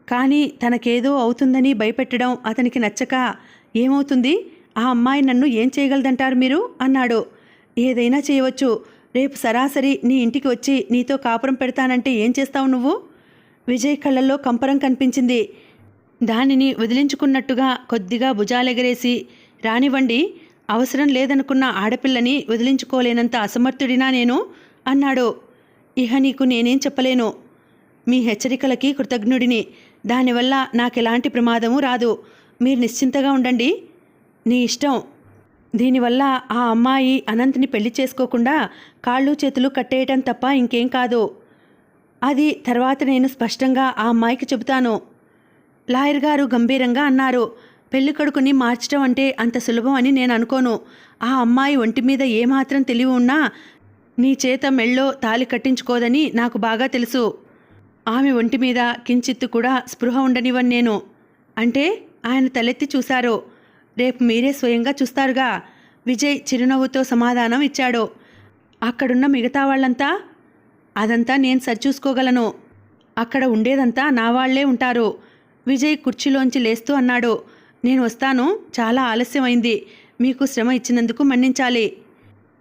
కానీ తనకేదో అవుతుందని భయపెట్టడం అతనికి నచ్చక, ఏమవుతుంది? ఆ అమ్మాయి నన్ను ఏం చేయగలదంటారు మీరు అన్నాడు. ఏదైనా చేయవచ్చు. రేపు సరాసరి నీ ఇంటికి వచ్చి నీతో కాపురం పెడతానంటే ఏం చేస్తావు నువ్వు? విజయ్ కళ్ళల్లో కంపరం కనిపించింది. దానిని వదిలించుకున్నట్టుగా కొద్దిగా భుజాలెగరేసి, రానివ్వండి, అవసరం లేదనుకున్న ఆడపిల్లని వదిలించుకోలేనంత అసమర్థుడినా నేను అన్నాడు. ఇహ నీకు నేనేం చెప్పలేను. మీ హెచ్చరికలకి కృతజ్ఞుడిని. దానివల్ల నాకెలాంటి ప్రమాదము రాదు. మీరు నిశ్చింతగా ఉండండి. నీ ఇష్టం. దీనివల్ల ఆ అమ్మాయి అనంత్ని పెళ్లి చేసుకోకుండా కాళ్ళు చేతులు కట్టేయటం తప్ప ఇంకేం కాదు. అది తర్వాత నేను స్పష్టంగా ఆ అమ్మాయికి చెబుతాను. లాయర్ గారు గంభీరంగా అన్నారు. పెళ్లి కొడుకుని మార్చడం అంటే అంత సులభం అని నేను అనుకోను. ఆ అమ్మాయి ఒంటి మీద ఏమాత్రం తెలివి ఉన్నా నీ చేత మెళ్ళో తాలి కట్టించుకోదని నాకు బాగా తెలుసు. ఆమె ఒంటి మీద కించిత్తు కూడా స్పృహ ఉండనివ్వను నేను. అంటే? ఆయన తలెత్తి చూశారు. రేపు మీరే స్వయంగా చూస్తారుగా. విజయ్ చిరునవ్వుతో సమాధానం ఇచ్చాడు. అక్కడున్న మిగతా వాళ్ళంతా? అదంతా నేను సరిచూసుకోగలను. అక్కడ ఉండేదంతా నా వాళ్లే ఉంటారు. విజయ్ కుర్చీలోంచి లేస్తూ అన్నాడు. నేను వస్తాను. చాలా ఆలస్యమైంది. మీకు శ్రమ ఇచ్చినందుకు మన్నించాలి.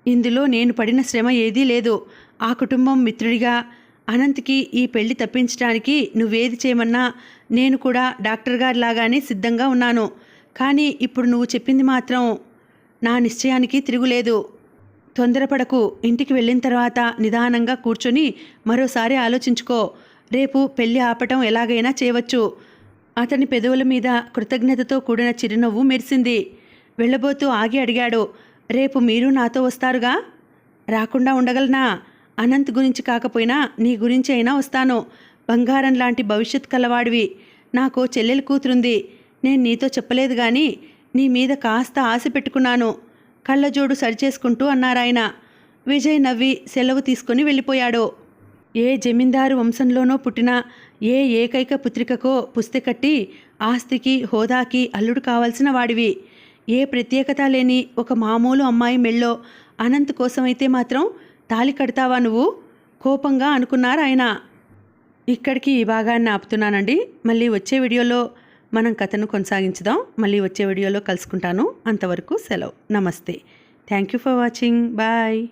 ఇందులో నేను పడిన శ్రమ ఏదీ లేదు. ఆ కుటుంబం మిత్రుడిగా అనంత్కి ఈ పెళ్లి తప్పించడానికి నువ్వేది చేయమన్నా నేను కూడా డాక్టర్ గారిలాగానే సిద్ధంగా ఉన్నాను. కానీ ఇప్పుడు నువ్వు చెప్పింది మాత్రం నా నిశ్చయానికి తిరుగులేదు. తొందరపడకు. ఇంటికి వెళ్ళిన తర్వాత నిదానంగా కూర్చొని మరోసారి ఆలోచించుకో. రేపు పెళ్లి ఆపటం ఎలాగైనా చేయవచ్చు. అతని పెదవుల మీద కృతజ్ఞతతో కూడిన చిరునవ్వు మెరిసింది. వెళ్ళబోతూ ఆగి అడిగాడు. రేపు మీరు నాతో వస్తారుగా? రాకుండా ఉండగలనా? అనంత్ గురించి కాకపోయినా నీ గురించి అయినా వస్తాను. బంగారం లాంటి భవిష్యత్ కలవాడివి. నాకు చెల్లెలు కూతురుంది. నేను నీతో చెప్పలేదు కానీ నీ మీద కాస్త ఆశ పెట్టుకున్నాను. కళ్ళజోడు సరిచేసుకుంటూ అన్నారాయన. విజయ్ నవ్వి సెలవు తీసుకుని వెళ్ళిపోయాడు. ఏ జమీందారు వంశంలోనో పుట్టిన ఏ ఏకైక పుత్రికకో పుస్తె కట్టి ఆస్తికి హోదాకి అల్లుడు కావాల్సిన వాడివి. ఏ ప్రత్యేకత లేని ఒక మామూలు అమ్మాయి మెళ్ళో అనంత్ కోసమైతే మాత్రం తాలి కడతావా నువ్వు? కోపంగా అనుకున్నారు ఆయన. ఇక్కడికి ఈ భాగాన్ని ఆపుతున్నానండి. మళ్ళీ వచ్చే వీడియోలో మనం కథను కొనసాగించుదాం. మళ్ళీ వచ్చే వీడియోలో కలుసుకుంటాను. అంతవరకు సెలవు. నమస్తే. Thank you for watching. Bye.